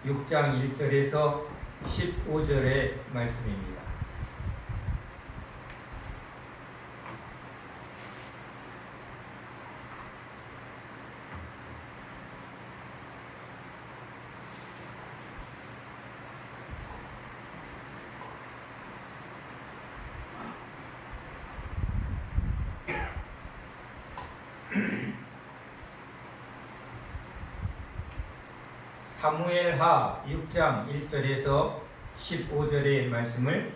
6장 1절에서 15절의 말씀입니다. 사무엘하 6장 1절에서 15절의 말씀을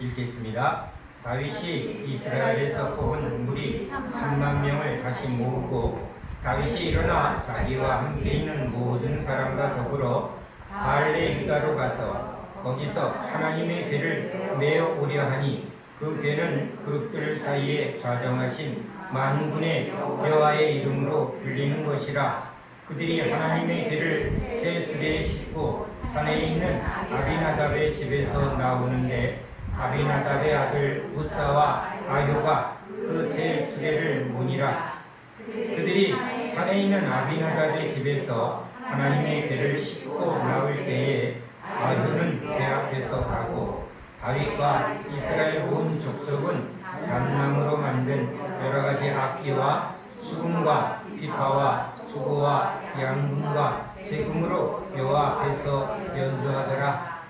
읽겠습니다. 다윗이 이스라엘에서 뽑은 무리 3만 명을 다시 모으고 다윗이 일어나 자기와 함께 있는 모든 사람과 더불어 바알레히가로 가서 거기서 하나님의 궤를 메어 오려 하니 그 궤는 그룹들 사이에 좌정하신 만군의 여호와의 이름으로 불리는 것이라. 그들이 하나님의 궤를 새 수레에 싣고 산에 있는 아비나답의 집에서 나오는데 아비나답의 아들 우사와 아효가 그 새 수레를 모니라. 그들이 산에 있는 아비나답의 집에서 하나님의 궤를 싣고 나올 때에 아효는 궤 앞에서 가고 다윗과 이스라엘 온 족속은 잣나무로 만든 여러 가지 악기와 수금과 피파와 수고와 양분과 세금으로 여호와 앞에서 연주하더라.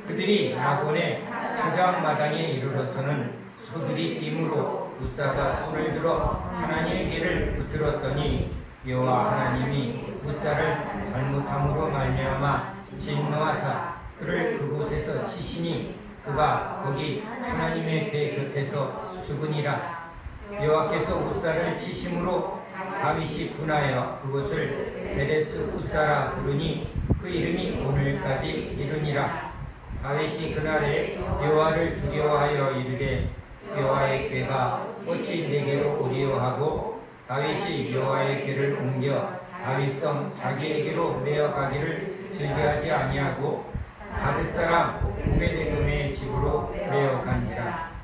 그들이 나곤의 표장마당에 이르러서는 소들이 띠므로 우사가 손을 들어 하나님의 궤를 붙들었더니 여호와 하나님이 우사를 잘못함으로 말미암아 진노하사 그를 그곳에서 치시니 그가 거기 하나님의 궤 곁에서 죽으니라. 여호와께서 우사를 치심으로 다윗이 분하여 그곳을 베레스 우사라 부르니 그 이름이 오늘까지 이르니라. 다윗이 그날에 여호와를 두려워하여 이르되 여호와의 궤가 어찌 내게로 오리요 하고 다윗이 여호와의 궤를 옮겨 다윗성 자기에게로 메어 가기를 즐겨하지 아니하고 가드 사람 오베데돔의 집으로 메어 간지라.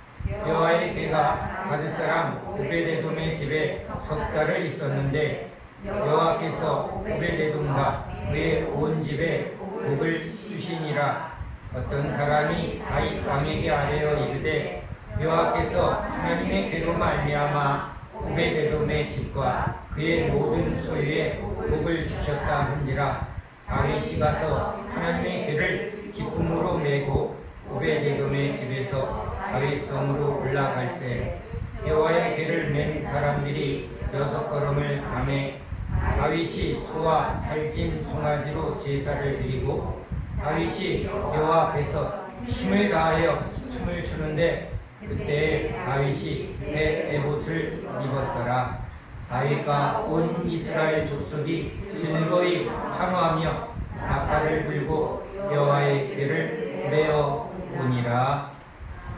여호와의 궤가 가드 사람 오베데돔의 집에 석 달을 있었는데 여호와께서 오베데돔과 그의 온 집에 복을 주시니라. 어떤 사람이 다윗 왕에게 아뢰어 이르되 여호와께서 하나님의 궤로 말미암아 오베데돔의 집과 그의 모든 소유에 복을 주셨다 한지라. 다윗이 가서 하나님의 궤를 기쁨으로 메고 오베데돔의 집에서 다윗 성으로 올라갈새 여호와의 궤를 맨 사람들이 6걸음을 감해 다윗이 소와 살찐 송아지로 제사를 드리고 다윗이 여호와 앞에서 힘을 다하여 춤을 추는데 그때 다윗이 배 에봇을 입었더라. 다윗과 온 이스라엘 족속이 즐거이 환호하며 나팔을 불고 여호와의 궤를 메어 오니라.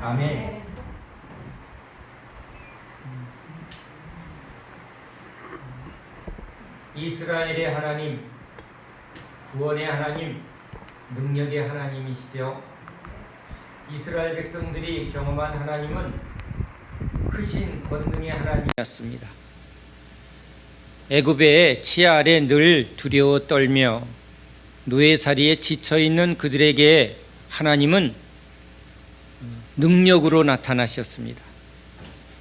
아멘. 이스라엘의 하나님, 구원의 하나님, 능력의 하나님이시죠. 이스라엘 백성들이 경험한 하나님은 크신 권능의 하나님이었습니다. 애굽의 치아 아래 늘 두려워 떨며 노예살이에 지쳐있는 그들에게 하나님은 능력으로 나타나셨습니다.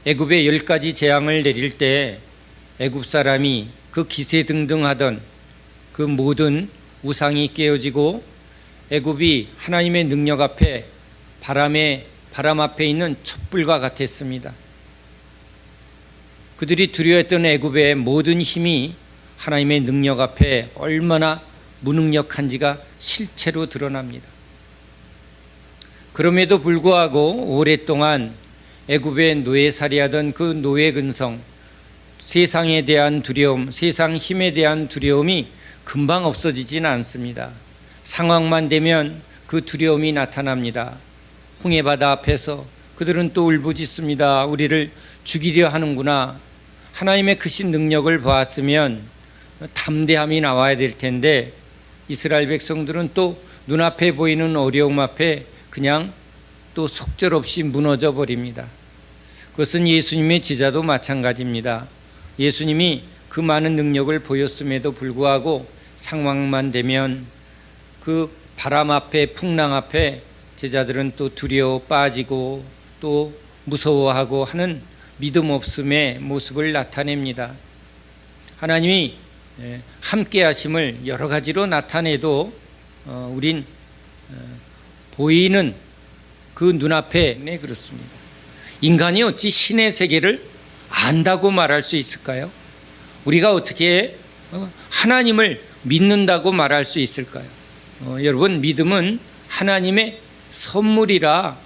애굽에 10가지 재앙을 내릴 때 애굽 사람이 그 기세등등하던 그 모든 우상이 깨어지고 애굽이 하나님의 능력 앞에 바람 앞에 있는 촛불과 같았습니다. 그들이 두려워했던 애굽의 모든 힘이 하나님의 능력 앞에 얼마나 무능력한지가 실체로 드러납니다. 그럼에도 불구하고 오랫동안 애굽의 노예살이하던 그 노예 근성, 세상에 대한 두려움, 세상 힘에 대한 두려움이 금방 없어지지는 않습니다. 상황만 되면 그 두려움이 나타납니다. 홍해바다 앞에서 그들은 또 울부짖습니다. 우리를 죽이려 하는구나. 하나님의 크신 능력을 보았으면 담대함이 나와야 될 텐데 이스라엘 백성들은 또 눈앞에 보이는 어려움 앞에 그냥 또 속절없이 무너져 버립니다. 그것은 예수님의 제자도 마찬가지입니다. 예수님이 그 많은 능력을 보였음에도 불구하고 상황만 되면 그 바람 앞에 풍랑 앞에 제자들은 또 두려워 빠지고 또 무서워하고 하는 믿음 없음의 모습을 나타냅니다. 하나님이 함께 하심을 여러 가지로 나타내도 우린 보이는 그 눈앞에 그렇습니다. 인간이 어찌 신의 세계를 안다고 말할 수 있을까요? 우리가 어떻게 하나님을 믿는다고 말할 수 있을까요? 여러분, 믿음은 하나님의 선물이라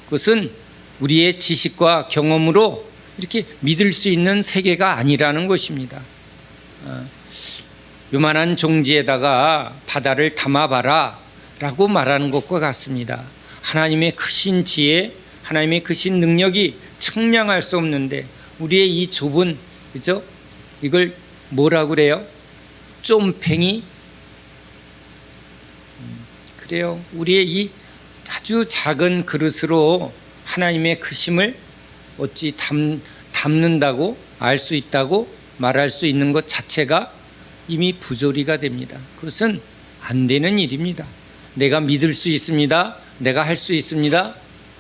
그것은 우리의 지식과 경험으로 이렇게 믿을 수 있는 세계가 아니라는 것입니다. 요만한 종지에다가 바다를 담아봐라 라고 말하는 것과 같습니다. 하나님의 크신 지혜, 하나님의 크신 능력이 측량할 수 없는데 우리의 이 좁은, 그죠? 이걸 뭐라고 그래요? 쫌팽이? 그래요. 우리의 이 아주 작은 그릇으로 하나님의 크심을 어찌 담는다고 알 수 있다고 말할 수 있는 것 자체가 이미 부조리가 됩니다. 그것은 안 되는 일입니다. 내가 믿을 수 있습니다. 내가 할 수 있습니다.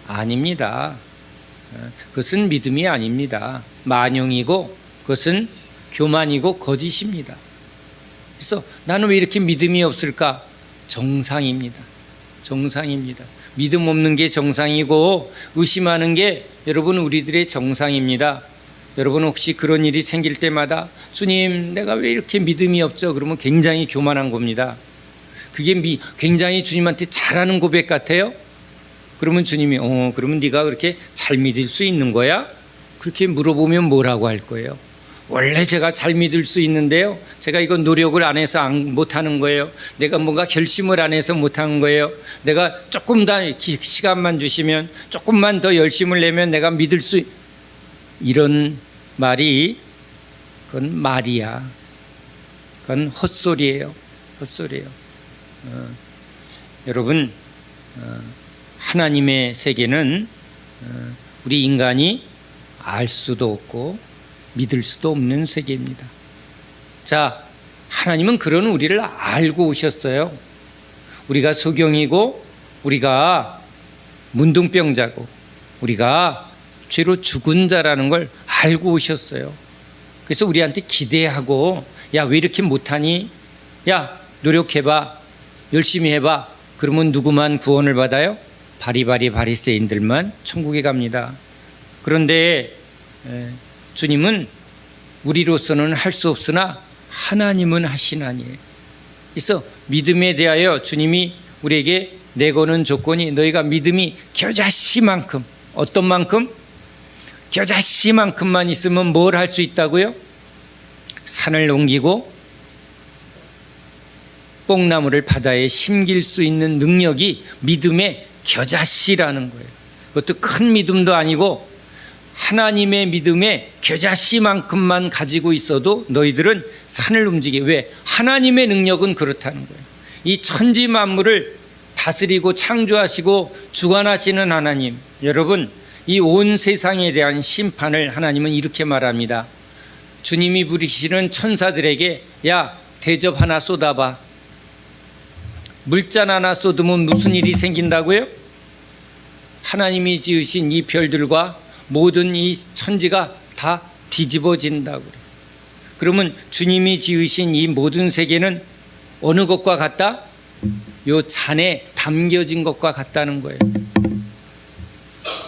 아닙니다. 그것은 믿음이 아닙니다. 만용이고 그것은 교만이고 거짓입니다. 그래서 나는 왜 이렇게 믿음이 없을까? 정상입니다. 정상입니다. 믿음 없는 게 정상이고 의심하는 게 여러분 우리들의 정상입니다. 여러분 혹시 그런 일이 생길 때마다 주님 내가 왜 이렇게 믿음이 없죠? 그러면 굉장히 교만한 겁니다. 그게 굉장히 주님한테 잘하는 고백 같아요. 그러면 주님이 그러면 네가 그렇게 잘 믿을 수 있는 거야? 그렇게 물어보면 뭐라고 할 거예요? 원래 제가 잘 믿을 수 있는데요, 제가 이거 노력을 안 해서 못하는 거예요. 내가 뭔가 결심을 안 해서 못하는 거예요. 내가 조금 더 시간만 주시면, 조금만 더 열심을 내면 내가 믿을 수 이런 말이 그건 말이야. 그건 헛소리예요. 헛소리예요. 여러분, 하나님의 세계는 우리 인간이 알 수도 없고 믿을 수도 없는 세계입니다. 자, 하나님은 그런 우리를 알고 오셨어요. 우리가 소경이고 우리가 문둥병자고 우리가 죄로 죽은 자라는 걸 알고 오셨어요. 그래서 우리한테 기대하고 야, 왜 이렇게 못하니? 야, 노력해봐. 열심히 해봐. 그러면 누구만 구원을 받아요? 바리바리세인들만 천국에 갑니다. 그런데 주님은 우리로서는 할 수 없으나 하나님은 하시나니에요. 그래서 믿음에 대하여 주님이 우리에게 내거는 조건이 너희가 믿음이 겨자씨만큼, 어떤 만큼? 겨자씨만큼만 있으면 뭘 할 수 있다고요? 산을 옮기고 뽕나무를 바다에 심길 수 있는 능력이 믿음의 겨자씨라는 거예요. 그것도 큰 믿음도 아니고 하나님의 믿음의 겨자씨만큼만 가지고 있어도 너희들은 산을 움직여. 왜? 하나님의 능력은 그렇다는 거예요. 이 천지 만물을 다스리고 창조하시고 주관하시는 하나님, 여러분, 이 온 세상에 대한 심판을 하나님은 이렇게 말합니다. 주님이 부르시는 천사들에게 야, 대접 하나 쏟아봐. 물잔 하나 쏟으면 무슨 일이 생긴다고요? 하나님이 지으신 이 별들과 모든 이 천지가 다 뒤집어진다고 그래요. 그러면 주님이 지으신 이 모든 세계는 어느 것과 같다? 요 잔에 담겨진 것과 같다는 거예요.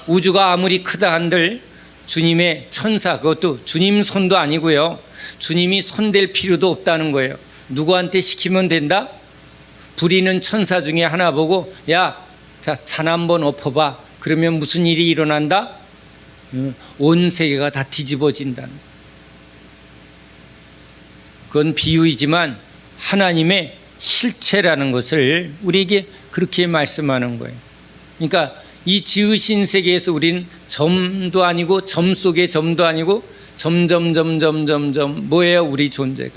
우주가 아무리 크다 한들 주님의 천사, 그것도 주님 손도 아니고요, 주님이 손댈 필요도 없다는 거예요. 누구한테 시키면 된다? 부리는 천사 중에 하나 보고 야, 자, 잔 한번 엎어봐. 그러면 무슨 일이 일어난다? 온 세계가 다 뒤집어진다는. 그건 비유이지만 하나님의 실체라는 것을 우리에게 그렇게 말씀하는 거예요. 그러니까 이 지으신 세계에서 우린 점도 아니고 점 속의 점도 아니고 점점점점점점 뭐예요? 우리 존재가.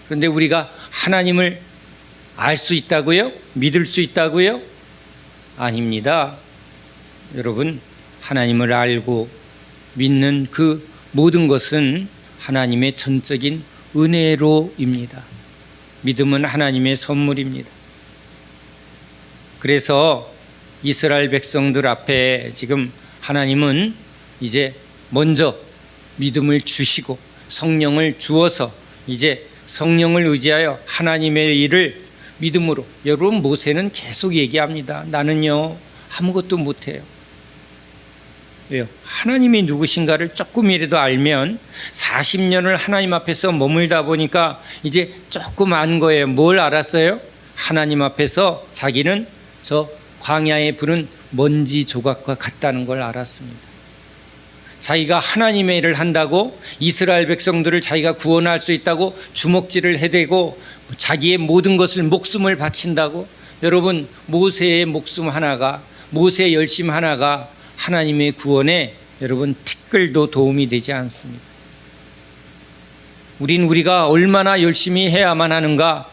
그런데 우리가 하나님을 알 수 있다고요? 믿을 수 있다고요? 아닙니다. 여러분, 하나님을 알고 믿는 그 모든 것은 하나님의 전적인 은혜로입니다. 믿음은 하나님의 선물입니다. 그래서 이스라엘 백성들 앞에 지금 하나님은 이제 먼저 믿음을 주시고 성령을 주어서 이제 성령을 의지하여 하나님의 일을 믿음으로. 여러분, 모세는 계속 얘기합니다. 나는요 아무것도 못해요. 왜요? 하나님이 누구신가를 조금이라도 알면 40년을 하나님 앞에서 머물다 보니까 이제 조금 안 거예요. 뭘 알았어요? 하나님 앞에서 자기는 저 광야에 부른 먼지 조각과 같다는 걸 알았습니다. 자기가 하나님의 일을 한다고, 이스라엘 백성들을 자기가 구원할 수 있다고 주먹질을 해대고 자기의 모든 것을 목숨을 바친다고. 여러분, 모세의 목숨 하나가, 모세의 열심 하나가 하나님의 구원에 여러분 티끌도 도움이 되지 않습니다. 우리가 얼마나 열심히 해야만 하는가.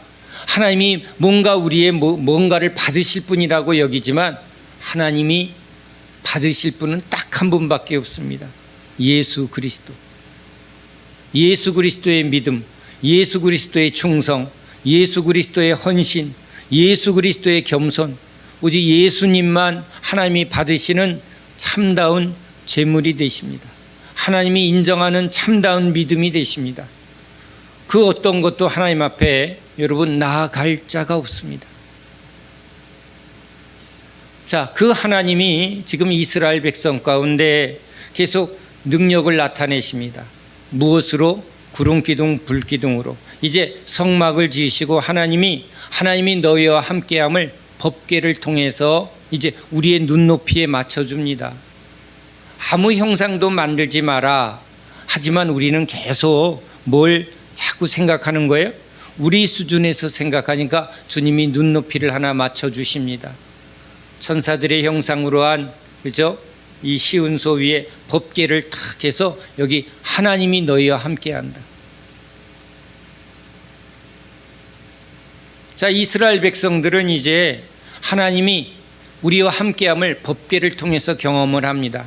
하나님이 뭔가 우리의 뭔가를 받으실 분이라고 여기지만 하나님이 받으실 분은 딱 한 분밖에 없습니다. 예수 그리스도. 예수 그리스도의 믿음, 예수 그리스도의 충성, 예수 그리스도의 헌신, 예수 그리스도의 겸손, 오직 예수님만 하나님이 받으시는 참다운 제물이 되십니다. 하나님이 인정하는 참다운 믿음이 되십니다. 그 어떤 것도 하나님 앞에 여러분 나아갈 자가 없습니다. 자, 그 하나님이 지금 이스라엘 백성 가운데 계속 능력을 나타내십니다. 무엇으로? 구름 기둥, 불 기둥으로. 이제 성막을 지으시고 하나님이 너희와 함께함을 법궤를 통해서 이제 우리의 눈높이에 맞춰줍니다. 아무 형상도 만들지 마라. 하지만 우리는 계속 뭘 자꾸 생각하는 거예요? 우리 수준에서 생각하니까 주님이 눈높이를 하나 맞춰주십니다. 천사들의 형상으로 한, 그죠? 이 시운소 위에 법궤를 탁 해서 여기 하나님이 너희와 함께한다. 자, 이스라엘 백성들은 이제 하나님이 우리와 함께함을 법궤를 통해서 경험을 합니다.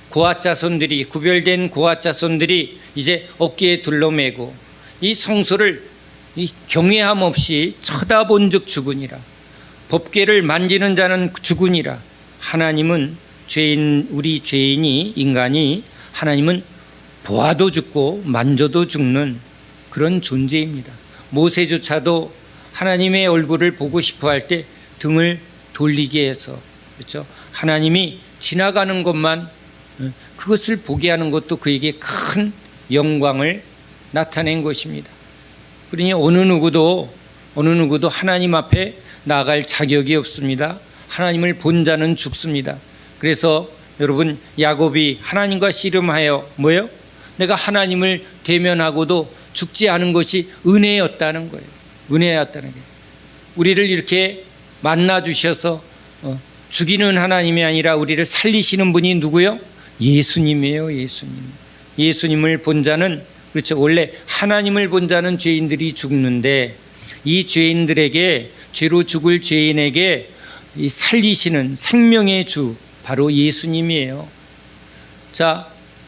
고앗 자손들이, 구별된 고앗 자손들이 이제 어깨에 둘러매고 이 성소를 이 경외함 없이 쳐다본즉 죽으니라. 법궤를 만지는 자는 죽으니라. 하나님은 우리 죄인이, 인간이, 하나님은 보아도 죽고 만져도 죽는 그런 존재입니다. 모세조차도 하나님의 얼굴을 보고 싶어 할 때 등을 돌리게 해서, 그렇죠? 하나님이 지나가는 것만, 그것을 보게 하는 것도 그에게 큰 영광을 나타낸 것입니다. 그러니 어느 누구도 하나님 앞에 나갈 자격이 없습니다. 하나님을 본 자는 죽습니다. 그래서 여러분, 야곱이 하나님과 씨름하여 뭐예요? 내가 하나님을 대면하고도 죽지 않은 것이 은혜였다는 거예요. 은혜였다는 거예요. 우리를 이렇게 만나 주셔서 죽이는 하나님이 아니라 우리를 살리시는 분이 누구요? 예수님이에요. 예수님을 본 자는, 그렇죠, 원래 하나님을 본 자는 죄인들이 죽는데 이 죄인들에게, 죄로 죽을 죄인에게 이 살리시는 생명의 주, 바로 예수님이에요. 자,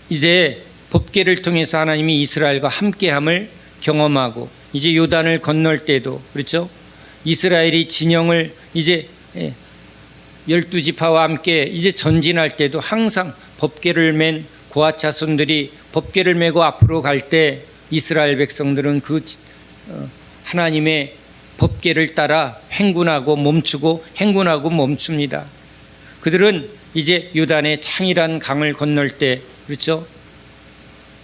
이제 법궤를 통해서 하나님이 이스라엘과 함께함을 경험하고, 이제 요단을 건널 때도, 그렇죠, 이스라엘이 진영을 이제 12지파와 함께 이제 전진할 때도 항상 법궤를 맨 고앗 자손들이 법궤를 메고 앞으로 갈 때 이스라엘 백성들은 그 하나님의 법궤를 따라 행군하고 멈추고 행군하고 멈춥니다. 그들은 이제 요단의 창이란 강을 건널 때, 그렇죠,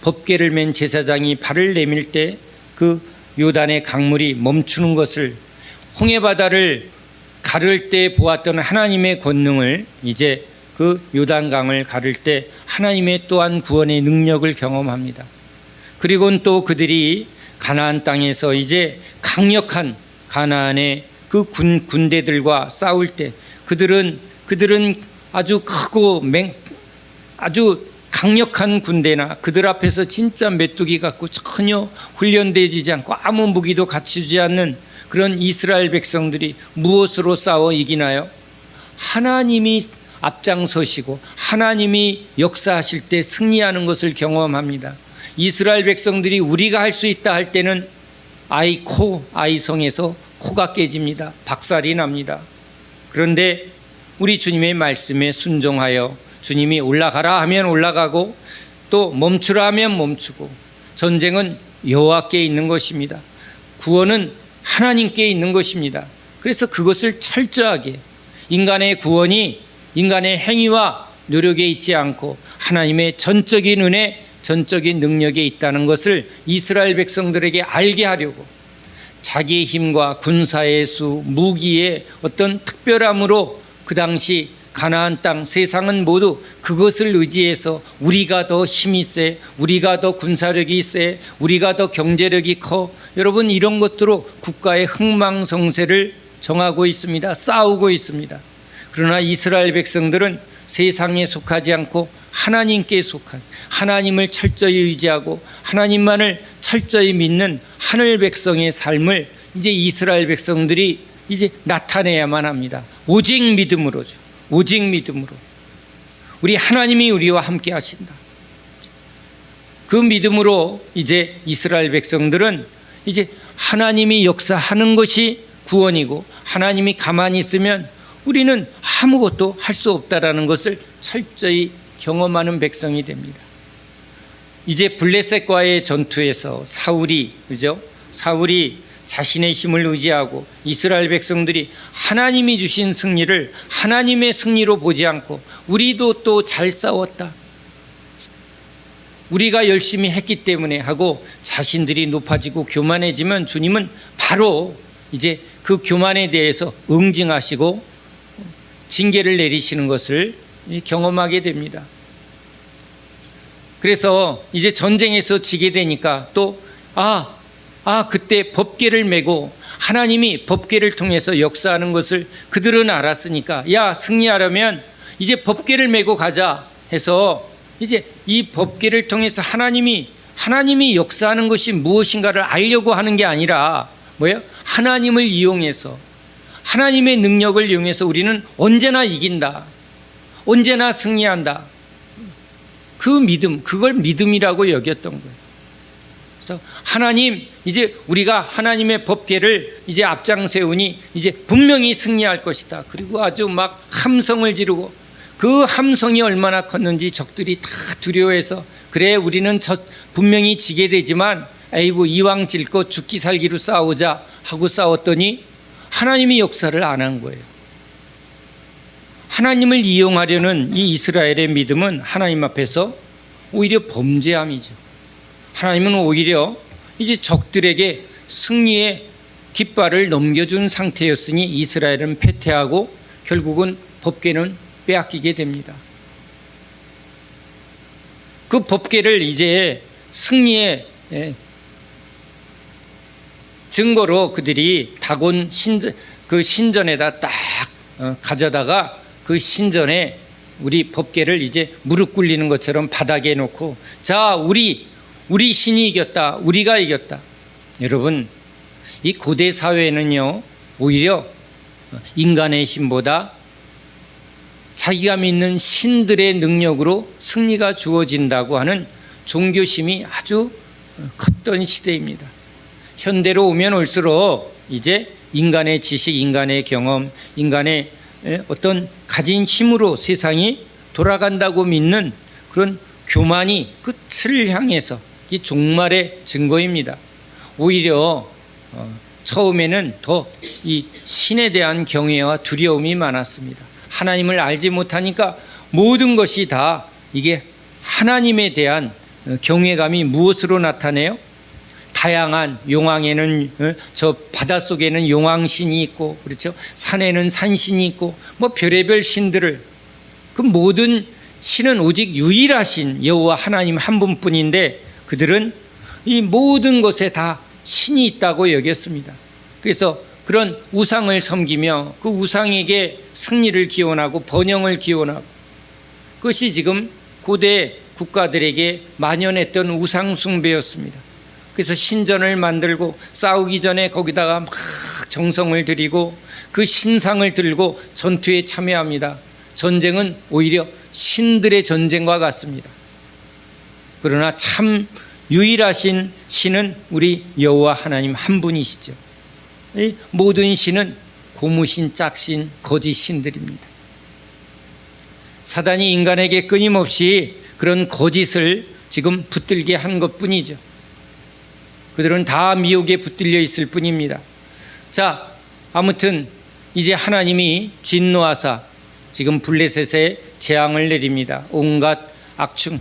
법궤를 맨 제사장이 발을 내밀 때 그 요단의 강물이 멈추는 것을, 홍해바다를 가를 때 보았던 하나님의 권능을 이제 그 요단강을 가를 때 하나님의 또한 구원의 능력을 경험합니다. 그리고는 또 그들이 가나안 땅에서 이제 강력한 가나안의 그 군대들과 싸울 때 그들은 아주 크고 아주 강력한 군대나 그들 앞에서 진짜 메뚜기 같고 전혀 훈련되지 않고 아무 무기도 갖추지 않는 그런 이스라엘 백성들이 무엇으로 싸워 이기나요? 하나님이 앞장서시고 하나님이 역사하실 때 승리하는 것을 경험합니다. 이스라엘 백성들이 우리가 할 수 있다 할 때는 아이성에서 코가 깨집니다. 박살이 납니다. 그런데 우리 주님의 말씀에 순종하여 주님이 올라가라 하면 올라가고 또 멈추라 하면 멈추고, 전쟁은 여호와께 있는 것입니다. 구원은 하나님께 있는 것입니다. 그래서 그것을 철저하게, 인간의 구원이 인간의 행위와 노력에 있지 않고 하나님의 전적인 은혜, 전적인 능력에 있다는 것을 이스라엘 백성들에게 알게 하려고 자기의 힘과 군사의 수, 무기의 어떤 특별함으로 그 당시 가나안 땅, 세상은 모두 그것을 의지해서 우리가 더 힘이 세, 우리가 더 군사력이 세, 우리가 더 경제력이 커, 여러분 이런 것들로 국가의 흥망성쇠를 정하고 있습니다. 싸우고 있습니다. 그러나 이스라엘 백성들은 세상에 속하지 않고 하나님께 속한, 하나님을 철저히 의지하고 하나님만을 철저히 믿는 하늘 백성의 삶을 이제 이스라엘 백성들이 이제 나타내야만 합니다. 오직 믿음으로죠. 오직 믿음으로. 우리 하나님이 우리와 함께 하신다. 그 믿음으로 이제 이스라엘 백성들은 이제 하나님이 역사하는 것이 구원이고, 하나님이 가만히 있으면 우리는 아무것도 할 수 없다라는 것을 철저히 경험하는 백성이 됩니다. 이제 블레셋과의 전투에서 사울이 자신의 힘을 의지하고 이스라엘 백성들이 하나님이 주신 승리를 하나님의 승리로 보지 않고 우리도 또 잘 싸웠다, 우리가 열심히 했기 때문에 하고 자신들이 높아지고 교만해지면 주님은 바로 이제 그 교만에 대해서 응징하시고 징계를 내리시는 것을 경험하게 됩니다. 그래서 이제 전쟁에서 지게 되니까 또 그때 법궤를 메고 하나님이 법궤를 통해서 역사하는 것을 그들은 알았으니까, 야, 승리하려면 이제 법궤를 메고 가자 해서 이제 이 법궤를 통해서 하나님이 역사하는 것이 무엇인가를 알려고 하는 게 아니라 뭐예요? 하나님을 이용해서, 하나님의 능력을 이용해서 우리는 언제나 이긴다, 언제나 승리한다, 그 믿음, 그걸 믿음이라고 여겼던 거예요. 그래서 하나님, 이제 우리가 하나님의 법궤를 이제 앞장 세우니 이제 분명히 승리할 것이다. 그리고 아주 막 함성을 지르고, 그 함성이 얼마나 컸는지 적들이 다 두려워해서, 그래 우리는 분명히 지게 되지만 아이고 이왕 질 거 죽기 살기로 싸우자 하고 싸웠더니 하나님이 역사를 안 한 거예요. 하나님을 이용하려는 이 이스라엘의 믿음은 하나님 앞에서 오히려 범죄함이죠. 하나님은 오히려 이제 적들에게 승리의 깃발을 넘겨준 상태였으니 이스라엘은 패퇴하고 결국은 법궤는 빼앗기게 됩니다. 그 법궤를 이제 승리의 증거로 그들이 다곤 신전에다 딱 가져다가 그 신전에 우리 법궤를 이제 무릎 꿇리는 것처럼 바닥에 놓고, 자, 우리 신이 이겼다, 우리가 이겼다. 여러분, 이 고대 사회는요 오히려 인간의 힘보다 자기가 믿는 신들의 능력으로 승리가 주어진다고 하는 종교심이 아주 컸던 시대입니다. 현대로 오면 올수록 이제 인간의 지식, 인간의 경험, 인간의 어떤 가진 힘으로 세상이 돌아간다고 믿는 그런 교만이 끝을 향해서 이 종말의 증거입니다. 오히려 처음에는 더 이 신에 대한 경외와 두려움이 많았습니다. 하나님을 알지 못하니까 모든 것이 다 이게 하나님에 대한 경외감이 무엇으로 나타내요? 다양한 용왕에는 저 바닷속에는 용왕신이 있고, 그렇죠? 산에는 산신이 있고, 뭐 별의별 신들을, 그 모든 신은 오직 유일하신 여호와 하나님 한 분뿐인데 그들은 이 모든 것에 다 신이 있다고 여겼습니다. 그래서 그런 우상을 섬기며 그 우상에게 승리를 기원하고 번영을 기원하고, 그것이 지금 고대 국가들에게 만연했던 우상 숭배였습니다. 그래서 신전을 만들고 싸우기 전에 거기다가 막 정성을 들이고 그 신상을 들고 전투에 참여합니다. 전쟁은 오히려 신들의 전쟁과 같습니다. 그러나 참 유일하신 신은 우리 여호와 하나님 한 분이시죠. 이 모든 신은 고무신, 짝신, 거짓 신들입니다. 사단이 인간에게 끊임없이 그런 거짓을 지금 붙들게 한 것뿐이죠. 그들은 다 미혹에 붙들려 있을 뿐입니다. 자, 아무튼 이제 하나님이 진노하사 지금 블레셋에 재앙을 내립니다. 온갖 악충,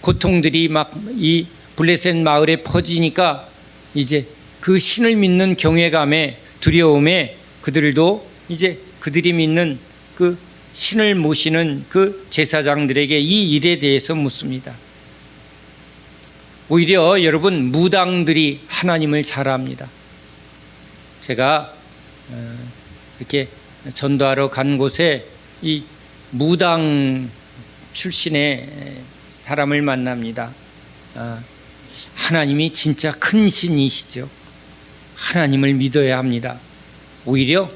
고통들이 막 이 블레셋 마을에 퍼지니까 이제 그 신을 믿는 경외감에, 두려움에 그들도 이제 그들이 믿는 그 신을 모시는 그 제사장들에게 이 일에 대해서 묻습니다. 오히려 여러분, 무당들이 하나님을 잘 압니다. 제가 이렇게 전도하러 간 곳에 이 무당 출신의 사람을 만납니다. 하나님이 진짜 큰 신이시죠. 하나님을 믿어야 합니다. 오히려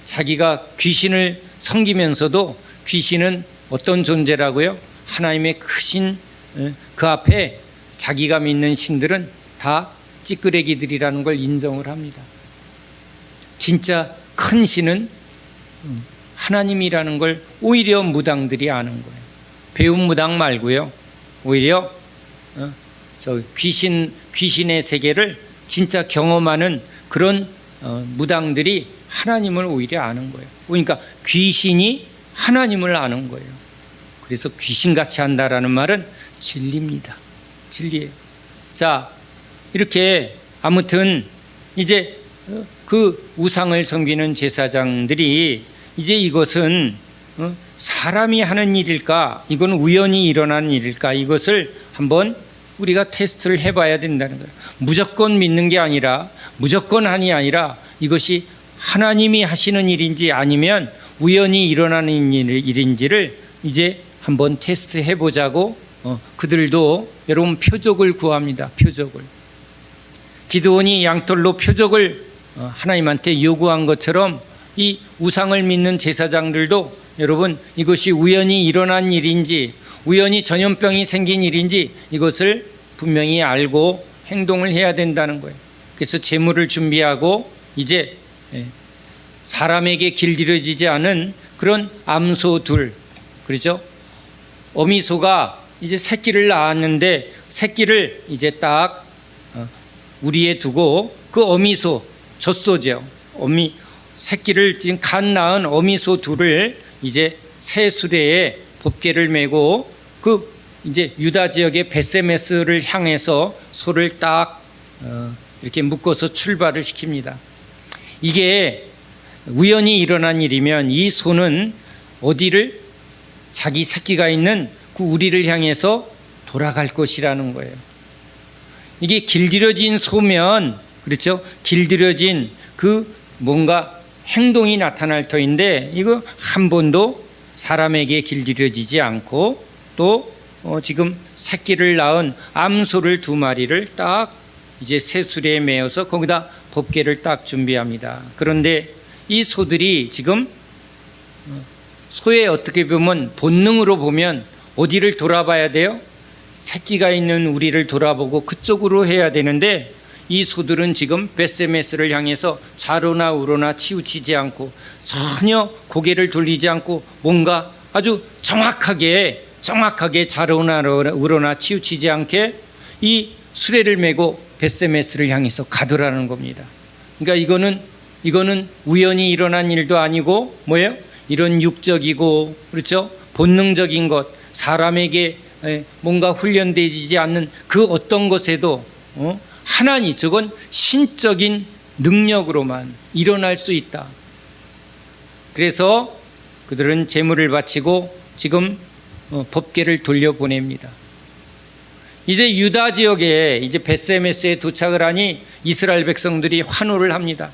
자기가 귀신을 섬기면서도 귀신은 어떤 존재라고요? 하나님의 크신 그 앞에 자기가 믿는 신들은 다 찌끄레기들이라는 걸 인정을 합니다. 진짜 큰 신은 하나님이라는 걸 오히려 무당들이 아는 거예요. 배운 무당 말고요. 오히려 귀신의 세계를 진짜 경험하는 그런 무당들이 하나님을 오히려 아는 거예요. 그러니까 귀신이 하나님을 아는 거예요. 그래서 귀신같이 한다라는 말은 진리입니다. 진리예요. 자, 이렇게 아무튼 이제 그 우상을 섬기는 제사장들이 이제 이것은 사람이 하는 일일까? 이건 우연히 일어난 일일까? 이것을 한번 우리가 테스트를 해봐야 된다는 거예요. 무조건 믿는 게 아니라, 무조건 한이 아니라 이것이 하나님이 하시는 일인지 아니면 우연히 일어나는 일인지를 이제 한번 테스트 해보자고 그들도 여러분 표적을 구합니다. 표적을. 기드온이 양털로 표적을 하나님한테 요구한 것처럼 이 우상을 믿는 제사장들도 여러분 이것이 우연히 일어난 일인지 우연히 전염병이 생긴 일인지 이것을 분명히 알고 행동을 해야 된다는 거예요. 그래서 제물을 준비하고 이제 사람에게 길들여지지 않은 그런 암소 둘, 그렇죠? 어미소가 이제 새끼를 낳았는데 새끼를 이제 딱 우리에 두고 그 어미소, 젖소죠. 새끼를 지금 갓 낳은 어미소 둘을 이제 새 수레에 법궤를 메고 그 이제 유다 지역의 베세메스를 향해서 소를 딱 이렇게 묶어서 출발을 시킵니다. 이게 우연히 일어난 일이면 이 소는 어디를 자기 새끼가 있는 그 우리를 향해서 돌아갈 것이라는 거예요. 이게 길들여진 소면 그렇죠? 길들여진 그 뭔가 행동이 나타날 터인데 이거 한 번도 사람에게 길들여지지 않고 또 지금 새끼를 낳은 암소를 2마리를 딱 이제 새수레에 메어서 거기다 법궤를 딱 준비합니다. 그런데 이 소들이 지금 소의 어떻게 보면 본능으로 보면 어디를 돌아봐야 돼요? 새끼가 있는 우리를 돌아보고 그쪽으로 해야 되는데 이 소들은 지금 베세메스를 향해서 좌로나 우로나 치우치지 않고 전혀 고개를 돌리지 않고 뭔가 아주 정확하게 좌로나 우로나 치우치지 않게 이 수레를 메고 베세메스를 향해서 가더라는 겁니다. 그러니까 이거는 우연히 일어난 일도 아니고 뭐예요? 이런 육적이고 그렇죠? 본능적인 것, 사람에게 뭔가 훈련되지 않는 그 어떤 것에도 하나님, 저건 신적인 능력으로만 일어날 수 있다. 그래서 그들은 제물을 바치고 지금 법궤를 돌려보냅니다. 이제 유다 지역에 이제 베세메스에 도착을 하니 이스라엘 백성들이 환호를 합니다.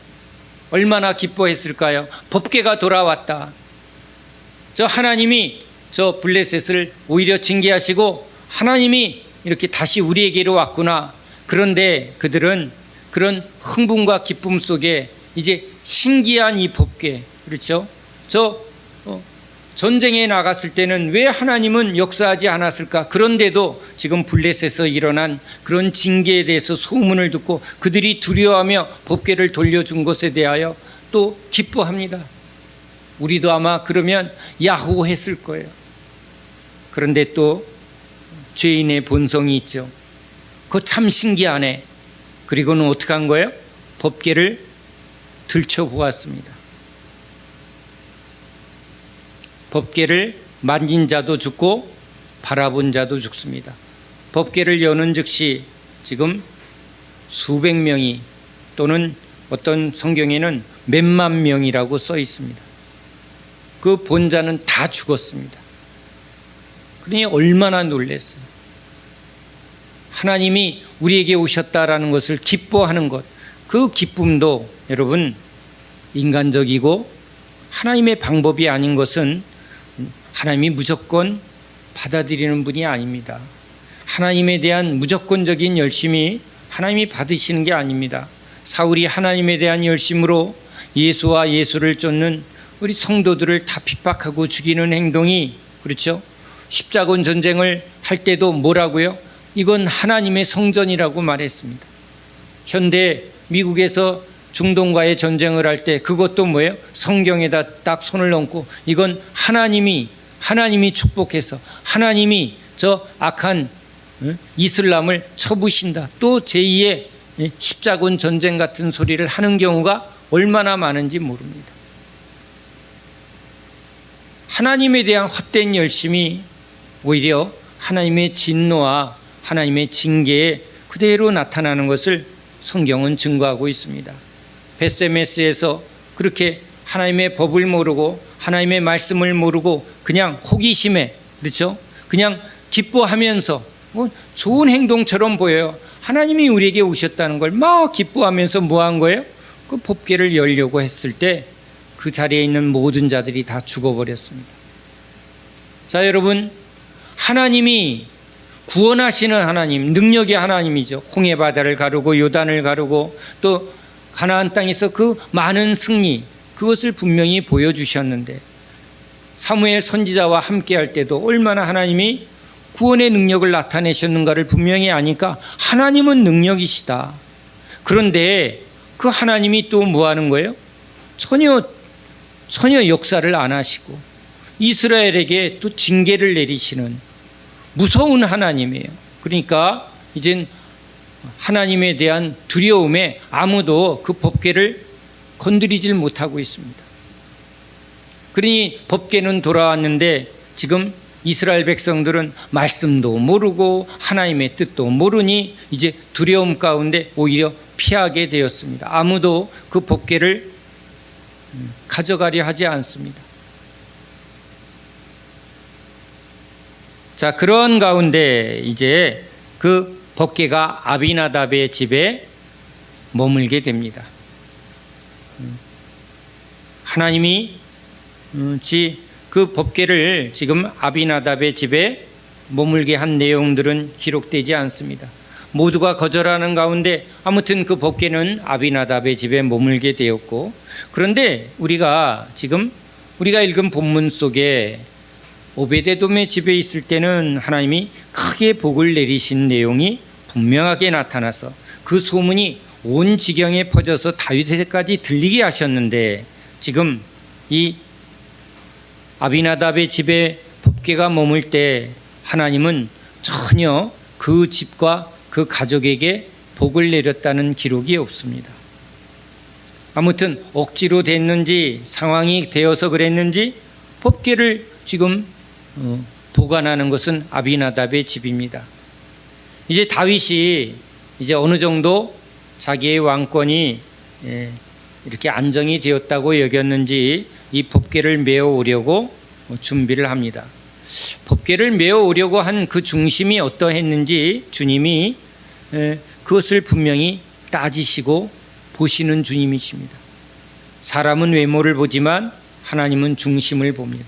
얼마나 기뻐했을까요? 법궤가 돌아왔다. 저 하나님이 저 블레셋을 오히려 징계하시고 하나님이 이렇게 다시 우리에게로 왔구나. 그런데 그들은 그런 흥분과 기쁨 속에 이제 신기한 이 법궤, 그렇죠? 전쟁에 나갔을 때는 왜 하나님은 역사하지 않았을까? 그런데도 지금 블레셋에서 일어난 그런 징계에 대해서 소문을 듣고 그들이 두려워하며 법궤를 돌려준 것에 대하여 또 또 기뻐합니다. 우리도 아마 그러면 야호 했을 거예요. 그런데 또 죄인의 본성이 있죠. 그거 참 신기하네. 그리고는 어떻게 한 거예요? 법궤를 들춰보았습니다. 법궤를 만진 자도 죽고 바라본 자도 죽습니다. 법궤를 여는 즉시 지금 수백 명이 또는 어떤 성경에는 몇만 명이라고 써 있습니다. 그 본자는 다 죽었습니다. 그러니 얼마나 놀랐어요. 하나님이 우리에게 오셨다라는 것을 기뻐하는 것, 그 기쁨도 여러분 인간적이고 하나님의 방법이 아닌 것은 하나님이 무조건 받아들이는 분이 아닙니다. 하나님에 대한 무조건적인 열심이 하나님이 받으시는 게 아닙니다. 사울이 하나님에 대한 열심으로 예수와 예수를 쫓는 우리 성도들을 다 핍박하고 죽이는 행동이, 그렇죠? 십자군 전쟁을 할 때도 뭐라고요? 이건 하나님의 성전이라고 말했습니다. 현대 미국에서 중동과의 전쟁을 할 때 그것도 뭐예요? 성경에다 딱 손을 얹고 이건 하나님이 축복해서 하나님이 저 악한 이슬람을 쳐부신다. 또 제2의 십자군 전쟁 같은 소리를 하는 경우가 얼마나 많은지 모릅니다. 하나님에 대한 헛된 열심이 오히려 하나님의 진노와 하나님의 징계에 그대로 나타나는 것을 성경은 증거하고 있습니다. 벳세메스에서 그렇게 하나님의 법을 모르고 하나님의 말씀을 모르고 그냥 호기심에, 그렇죠? 그냥 기뻐하면서 좋은 행동처럼 보여요. 하나님이 우리에게 오셨다는 걸 막 기뻐하면서 뭐 한 거예요? 그 법궤를 열려고 했을 때 그 자리에 있는 모든 자들이 다 죽어버렸습니다. 자, 여러분, 하나님이 구원하시는 하나님, 능력의 하나님이죠. 홍해 바다를 가르고 요단을 가르고 또 가나안 땅에서 그 많은 승리, 그것을 분명히 보여주셨는데 사무엘 선지자와 함께 할 때도 얼마나 하나님이 구원의 능력을 나타내셨는가를 분명히 아니까 하나님은 능력이시다. 그런데 그 하나님이 또 뭐 하는 거예요? 전혀 역사를 안 하시고 이스라엘에게 또 징계를 내리시는 무서운 하나님이에요. 그러니까 이젠 하나님에 대한 두려움에 아무도 그 법궤를 건드리질 못하고 있습니다. 그러니 법궤는 돌아왔는데 지금 이스라엘 백성들은 말씀도 모르고 하나님의 뜻도 모르니 이제 두려움 가운데 오히려 피하게 되었습니다. 아무도 그 법궤를 가져가려 하지 않습니다. 자, 그런 가운데 이제 그 법궤가 아비나답의 집에 머물게 됩니다. 하나님이 그 법궤를 지금 아비나답의 집에 머물게 한 내용들은 기록되지 않습니다. 모두가 거절하는 가운데 아무튼 그 법궤는 아비나답의 집에 머물게 되었고, 그런데 우리가 읽은 본문 속에 오베데돔의 집에 있을 때는 하나님이 크게 복을 내리신 내용이 분명하게 나타나서 그 소문이 온 지경에 퍼져서 다윗에게까지 들리게 하셨는데, 지금 이 아비나답의 집에 법궤가 머물 때 하나님은 전혀 그 집과 그 가족에게 복을 내렸다는 기록이 없습니다. 아무튼 억지로 됐는지 상황이 되어서 그랬는지 법궤를 지금 보관하는 것은 아비나답의 집입니다. 이제 다윗이 이제 어느 정도 자기의 왕권이 이렇게 안정이 되었다고 여겼는지 이 법궤를 메어 오려고 준비를 합니다. 법궤를 메어 오려고 한 그 중심이 어떠했는지 주님이 그것을 분명히 따지시고 보시는 주님이십니다. 사람은 외모를 보지만 하나님은 중심을 봅니다.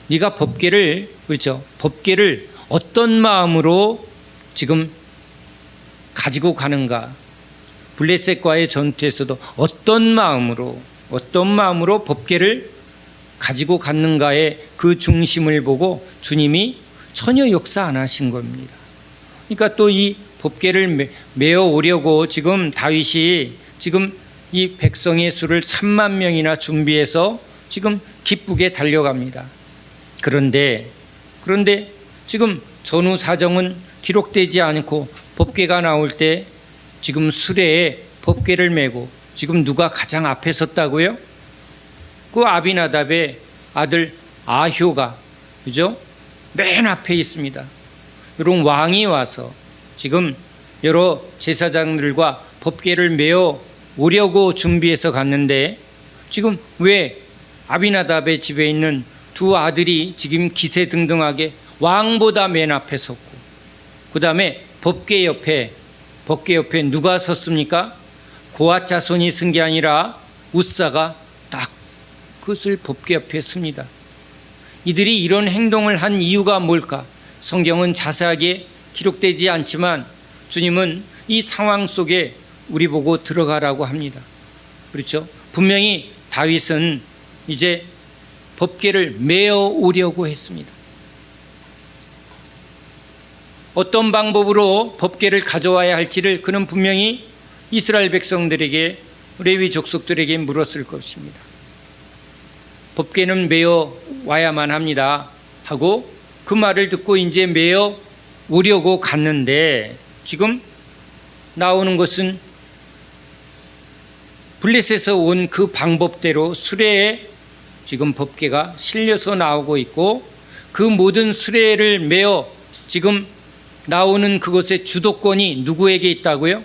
네가 법궤를, 그렇죠? 법궤를 어떤 마음으로 지금 가지고 가는가? 블레셋과의 전투에서도 어떤 마음으로 법궤를 가지고 갔는가의 그 중심을 보고 주님이 전혀 역사 안 하신 겁니다. 그러니까 또 이 법궤를 메어 오려고 지금 다윗이 지금 이 백성의 수를 3만 명이나 준비해서 지금 기쁘게 달려갑니다. 그런데 지금 전후 사정은 기록되지 않고 법궤가 나올 때 지금 수레에 법궤를 메고 지금 누가 가장 앞에 섰다고요? 그 아비나답의 아들 아효가, 그죠? 맨 앞에 있습니다. 이런 왕이 와서 지금 여러 제사장들과 법궤를 메어 오려고 준비해서 갔는데 지금 왜 아비나답의 집에 있는 두 아들이 지금 기세등등하게 왕보다 맨 앞에 섰고, 그 다음에 법궤 옆에 누가 섰습니까? 고앗 자손이 쓴 게 아니라 웃사가 딱 그것을 법궤 옆에 씁니다. 이들이 이런 행동을 한 이유가 뭘까? 성경은 자세하게 기록되지 않지만 주님은 이 상황 속에 우리 보고 들어가라고 합니다. 그렇죠? 분명히 다윗은 이제 법궤를 메어 오려고 했습니다. 어떤 방법으로 법궤를 가져와야 할지를 그는 분명히 이스라엘 백성들에게, 레위 족속들에게 물었을 것입니다. 법궤는 메어 와야만 합니다 하고 그 말을 듣고 이제 메어 오려고 갔는데 지금 나오는 것은 블레셋에서 온 그 방법대로 수레에 지금 법궤가 실려서 나오고 있고, 그 모든 수레를 메어 지금 나오는 그것의 주도권이 누구에게 있다고요?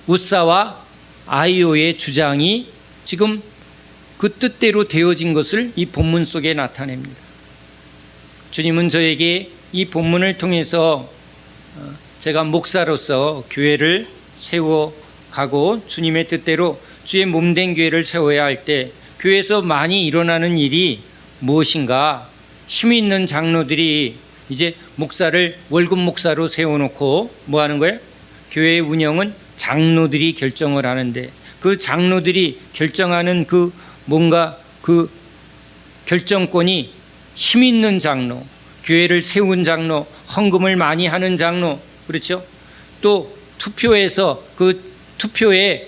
웃사와 아이오의 주장이 지금 그 뜻대로 되어진 것을 이 본문 속에 나타냅니다. 주님은 저에게 이 본문을 통해서 제가 목사로서 교회를 세워가고 주님의 뜻대로 주의 몸된 교회를 세워야 할 때 교회에서 많이 일어나는 일이 무엇인가? 힘이 있는 장로들이 이제 목사를 월급 목사로 세워놓고 뭐 하는 거예요? 교회의 운영은 장로들이 결정을 하는데 그 장로들이 결정하는 그 뭔가 그 결정권이 힘 있는 장로, 교회를 세운 장로, 헌금을 많이 하는 장로, 그렇죠? 또 투표에서 그 투표에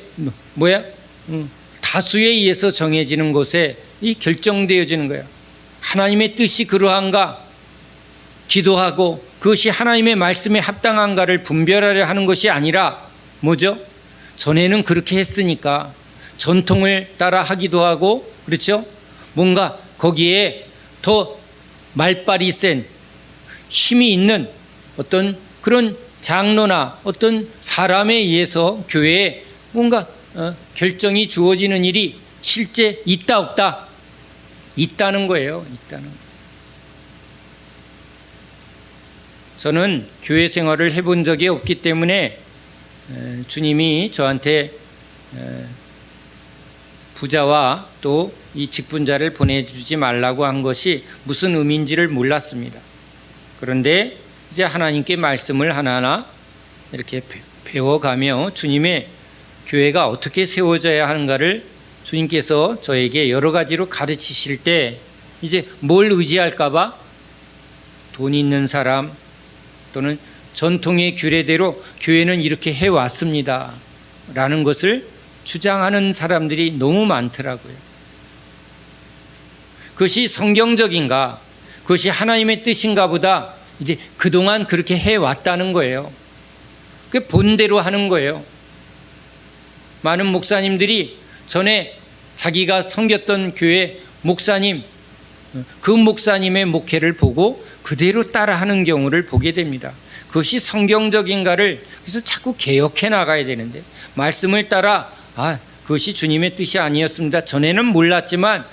다수에 의해서 정해지는 곳에 이 결정되어지는 거예요. 하나님의 뜻이 그러한가 기도하고 그것이 하나님의 말씀에 합당한가를 분별하려 하는 것이 아니라 뭐죠? 전에는 그렇게 했으니까 전통을 따라 하기도 하고, 그렇죠? 뭔가 거기에 더 말발이 센 힘이 있는 어떤 그런 장로나 어떤 사람에 의해서 교회에 뭔가 결정이 주어지는 일이 실제 있다 없다? 있다는 거예요. 있다는 거예요. 저는 교회 생활을 해본 적이 없기 때문에 주님이 저한테 부자와 또 이 직분자를 보내주지 말라고 한 것이 무슨 의미인지를 몰랐습니다. 그런데 이제 하나님께 말씀을 하나하나 이렇게 배워가며 주님의 교회가 어떻게 세워져야 하는가를 주님께서 저에게 여러 가지로 가르치실 때 이제 뭘 의지할까 봐 돈 있는 사람 또는 전통의 규례대로 교회는 이렇게 해왔습니다 라는 것을 주장하는 사람들이 너무 많더라고요. 그것이 성경적인가, 그것이 하나님의 뜻인가 보다 이제 그동안 그렇게 해왔다는 거예요. 그게 본대로 하는 거예요. 많은 목사님들이 전에 자기가 섬겼던 교회 목사님, 그 목사님의 목회를 보고 그대로 따라하는 경우를 보게 됩니다. 그것이 성경적인가를 그래서 자꾸 개혁해 나가야 되는데 말씀을 따라 그것이 주님의 뜻이 아니었습니다. 전에는 몰랐지만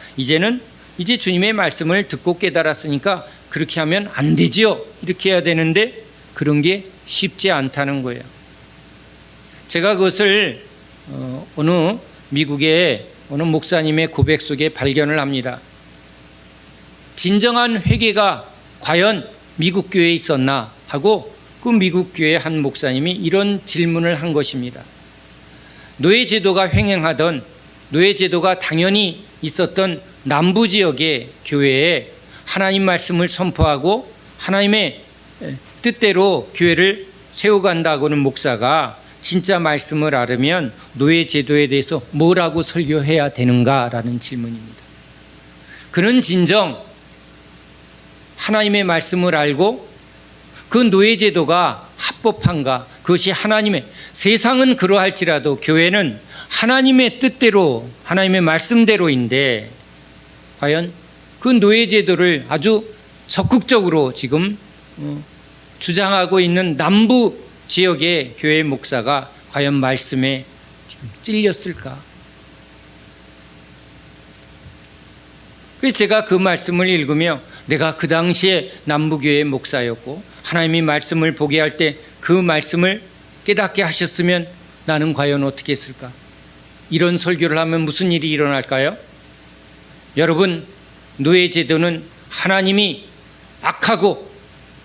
이제 주님의 말씀을 듣고 깨달았으니까 그렇게 하면 안 되지요. 이렇게 해야 되는데 그런 게 쉽지 않다는 거예요. 제가 그것을 어느 미국의 어느 목사님의 고백 속에 발견을 합니다. 진정한 회개가 과연 미국 교회에 있었나 하고 그 미국 교회 한 목사님이 이런 질문을 한 것입니다. 노예제도가 횡행하던 노예제도가 당연히 있었던 남부 지역의 교회에 하나님 말씀을 선포하고 하나님의 뜻대로 교회를 세워간다고는 목사가 진짜 말씀을 알으면 노예 제도에 대해서 뭐라고 설교해야 되는가라는 질문입니다. 그는 진정 하나님의 말씀을 알고 그 노예 제도가 합법한가, 그것이 하나님의, 세상은 그러할지라도 교회는 하나님의 뜻대로 하나님의 말씀대로인데 과연 그 노예 제도를 아주 적극적으로 지금 주장하고 있는 남부 지역의 교회 목사가 과연 말씀에 지금 찔렸을까? 그래서 제가 그 말씀을 읽으며 내가 그 당시에 남부교회 목사였고 하나님이 말씀을 보게 할 때 그 말씀을 깨닫게 하셨으면 나는 과연 어떻게 했을까? 이런 설교를 하면 무슨 일이 일어날까요? 여러분, 노예 제도는 하나님이 악하고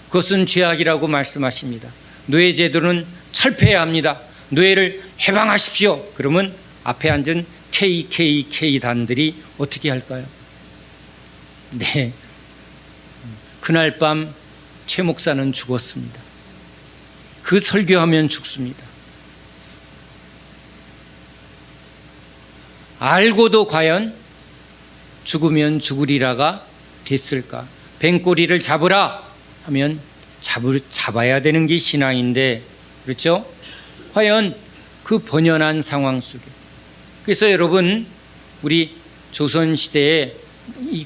그것은 죄악이라고 말씀하십니다. 노예 제도는 철폐해야 합니다. 노예를 해방하십시오. 그러면 앞에 앉은 KKK단들이 어떻게 할까요? 네, 그날 밤 최 목사는 죽었습니다. 그 설교하면 죽습니다. 알고도 과연 죽으면 죽으리라가 됐을까? 뱅꼬리를 잡으라 하면 잡아야 되는 게 신앙인데, 그렇죠? 과연 그 번연한 상황 속에. 그래서 여러분, 우리 조선시대에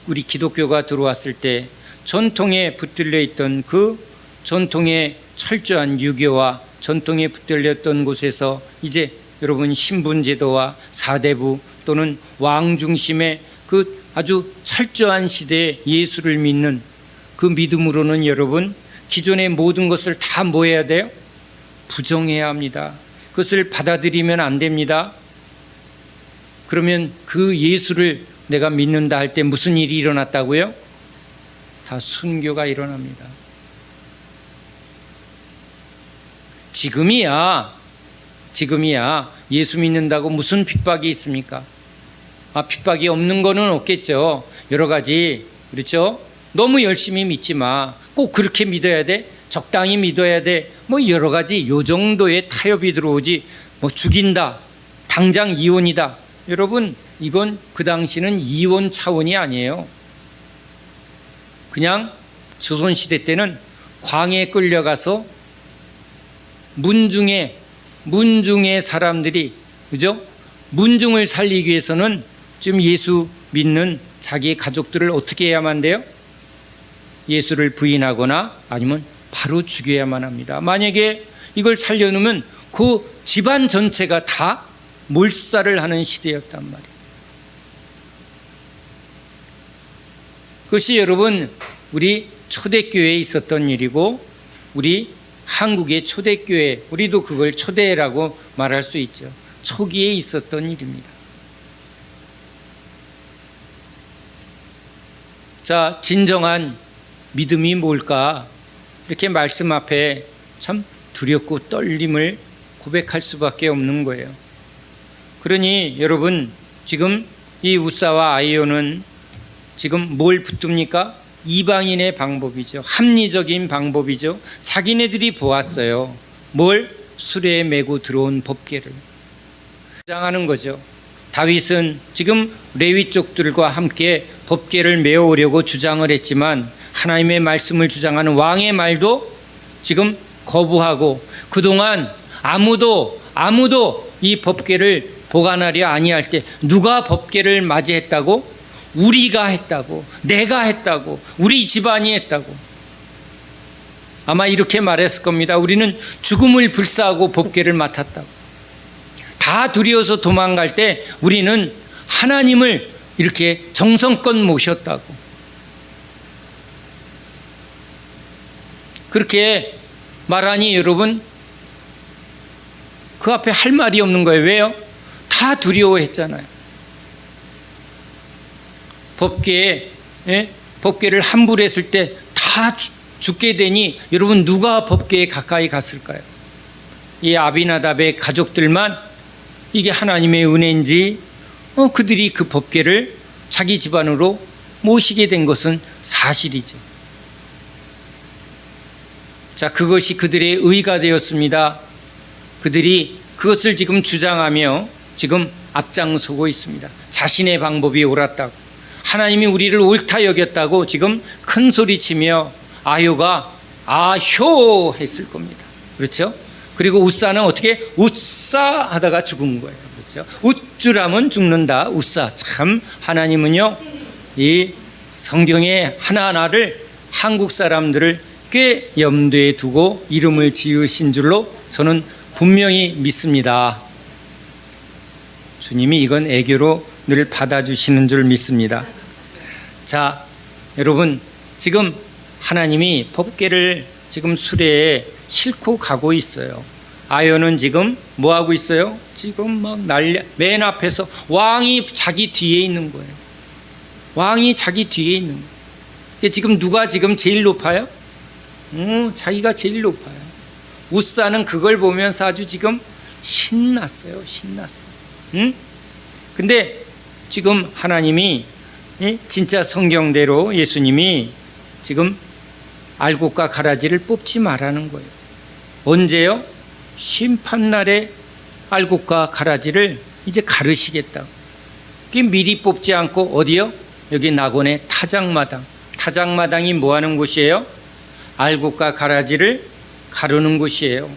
우리 기독교가 들어왔을 때 전통에 붙들려 있던 그 전통의 철저한 유교와 전통에 붙들렸던 곳에서 이제 여러분 신분제도와 사대부 또는 왕 중심의 그 아주 철저한 시대에 예수를 믿는 그 믿음으로는 여러분 기존의 모든 것을 다 뭐 해야 돼요? 부정해야 합니다. 그것을 받아들이면 안 됩니다. 그러면 그 예수를 내가 믿는다 할 때 무슨 일이 일어났다고요? 다 순교가 일어납니다. 지금이야 예수 믿는다고 무슨 핍박이 있습니까? 핍박이 없는 거는 없겠죠. 여러 가지, 그렇죠? 너무 열심히 믿지 마. 꼭 그렇게 믿어야 돼? 적당히 믿어야 돼? 뭐 여러 가지 요 정도의 타협이 들어오지 뭐 죽인다, 당장 이혼이다. 여러분, 이건 그 당시는 이혼 차원이 아니에요. 그냥 조선시대 때는 광해에 끌려가서 문중의 사람들이, 그죠? 문중을 살리기 위해서는 지금 예수 믿는 자기의 가족들을 어떻게 해야만 돼요? 예수를 부인하거나 아니면 바로 죽여야만 합니다. 만약에 이걸 살려놓으면 그 집안 전체가 다 몰살을 하는 시대였단 말이에요. 그것이 여러분 우리 초대교회에 있었던 일이고 우리 한국의 초대교회, 우리도 그걸 초대라고 말할 수 있죠. 초기에 있었던 일입니다. 자, 진정한 믿음이 뭘까? 이렇게 말씀 앞에 참 두렵고 떨림을 고백할 수밖에 없는 거예요. 그러니 여러분, 지금 이 우사와 아이오는 지금 뭘 붙듭니까? 이방인의 방법이죠. 합리적인 방법이죠. 자기네들이 보았어요. 뭘? 수레에 메고 들어온 법궤를 주장하는 거죠. 다윗은 지금 레위 족들과 함께 법궤를 메어오려고 주장을 했지만 하나님의 말씀을 주장하는 왕의 말도 지금 거부하고 그동안 아무도 이 법궤를 보관하려 아니할 때 누가 법궤를 맞이했다고? 우리가 했다고, 내가 했다고, 우리 집안이 했다고. 아마 이렇게 말했을 겁니다. 우리는 죽음을 불사하고 법궤를 맡았다고. 다 두려워서 도망갈 때 우리는 하나님을 이렇게 정성껏 모셨다고. 그렇게 말하니 여러분 그 앞에 할 말이 없는 거예요. 왜요? 다 두려워했잖아요. 법궤를 함부로 했을 때 다 죽게 되니 여러분 누가 법궤에 가까이 갔을까요? 이 아비나답의 가족들만 이게 하나님의 은혜인지 그들이 그 법궤를 자기 집안으로 모시게 된 것은 사실이죠. 자, 그것이 그들의 의가 되었습니다. 그들이 그것을 지금 주장하며 지금 앞장서고 있습니다. 자신의 방법이 옳았다고, 하나님이 우리를 옳다 여겼다고 지금 큰 소리치며 아효가 아효 했을 겁니다. 그렇죠? 그리고 웃사는 어떻게 웃사 하다가 죽은 거예요. 그렇죠? 웃주라면 죽는다. 웃사. 참 하나님은요, 이 성경의 하나하나를 한국 사람들을 꽤 염두에 두고 이름을 지으신 줄로 저는 분명히 믿습니다. 주님이 이건 애교로 늘 받아주시는 줄 믿습니다. 자, 여러분, 지금 하나님이 법궤를 지금 수레에 싣고 가고 있어요. 아효는 지금 뭐 하고 있어요? 지금 막 맨 앞에서 왕이 자기 뒤에 있는 거예요. 왕이 자기 뒤에 있는 거예요. 지금 누가 지금 제일 높아요? 자기가 제일 높아요. 웃사는 그걸 보면서 아주 지금 신났어요. 신났어요. 응? 근데 지금 하나님이 진짜 성경대로 예수님이 지금 알곡과 가라지를 뽑지 말라는 거예요. 언제요? 심판날에 알곡과 가라지를 이제 가르시겠다. 미리 뽑지 않고 어디요? 여기 낙원의 타작마당. 타작마당이 뭐 하는 곳이에요? 알곡과 가라지를 가르는 곳이에요.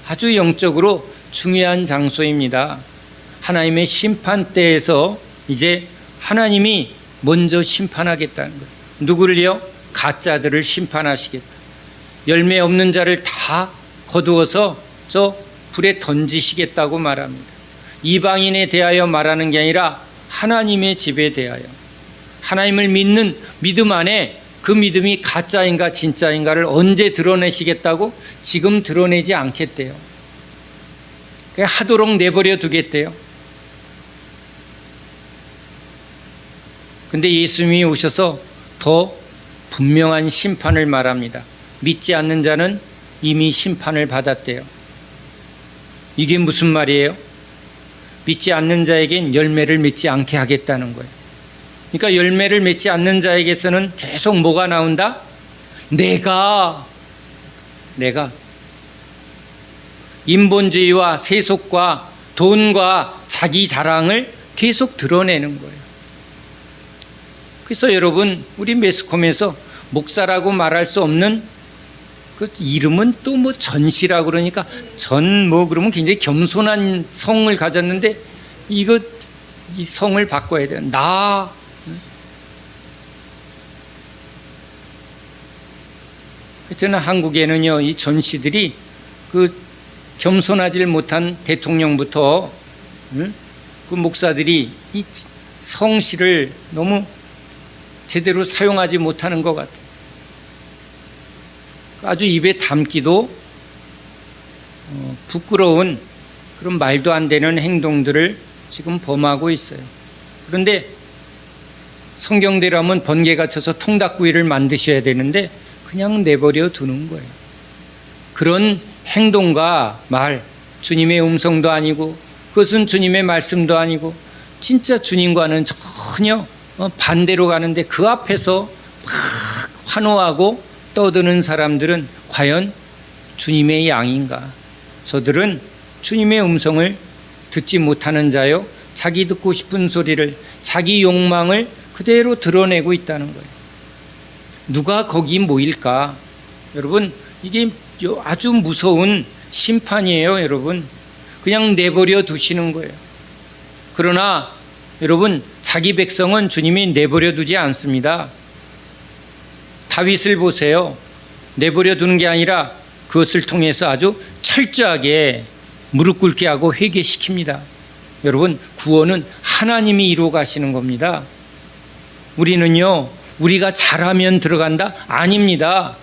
아주 영적으로 중요한 장소입니다. 하나님의 심판대에서 이제 하나님이 먼저 심판하겠다는 거예요. 누구를요? 가짜들을 심판하시겠다. 열매 없는 자를 다 거두어서 저 불에 던지시겠다고 말합니다. 이방인에 대하여 말하는 게 아니라 하나님의 집에 대하여, 하나님을 믿는 믿음 안에 그 믿음이 가짜인가 진짜인가를 언제 드러내시겠다고? 지금 드러내지 않겠대요. 그냥 하도록 내버려 두겠대요. 근데 예수님이 오셔서 더 분명한 심판을 말합니다. 믿지 않는 자는 이미 심판을 받았대요. 이게 무슨 말이에요? 믿지 않는 자에겐 열매를 맺지 않게 하겠다는 거예요. 그러니까 열매를 맺지 않는 자에게서는 계속 뭐가 나온다? 내가 인본주의와 세속과 돈과 자기 자랑을 계속 드러내는 거예요. 그래서 여러분, 우리 매스컴에서 목사라고 말할 수 없는 그 이름은 또 뭐 전시라고 그러니까 전 뭐 그러면 굉장히 겸손한 성을 가졌는데 이 성을 바꿔야 돼요. 저는 한국에는요, 이 전시들이 그 겸손하지 못한 대통령부터 그 목사들이 이 성씨를 너무 제대로 사용하지 못하는 것 같아요. 아주 입에 담기도 부끄러운 그런 말도 안 되는 행동들을 지금 범하고 있어요. 그런데 성경대로라면 번개가 쳐서 통닭구이를 만드셔야 되는데 그냥 내버려 두는 거예요. 그런 행동과 말, 주님의 음성도 아니고 그것은 주님의 말씀도 아니고 진짜 주님과는 전혀 반대로 가는데 그 앞에서 막 환호하고 떠드는 사람들은 과연 주님의 양인가? 저들은 주님의 음성을 듣지 못하는 자요, 자기 듣고 싶은 소리를, 자기 욕망을 그대로 드러내고 있다는 거예요. 누가 거기 모일까? 여러분, 이게 아주 무서운 심판이에요. 여러분, 그냥 내버려 두시는 거예요. 그러나 여러분, 자기 백성은 주님이 내버려 두지 않습니다. 다윗을 보세요. 내버려 두는 게 아니라 그것을 통해서 아주 철저하게 무릎 꿇게 하고 회개시킵니다. 여러분, 구원은 하나님이 이루어 가시는 겁니다. 우리는요, 우리가 잘하면 들어간다? 아닙니다.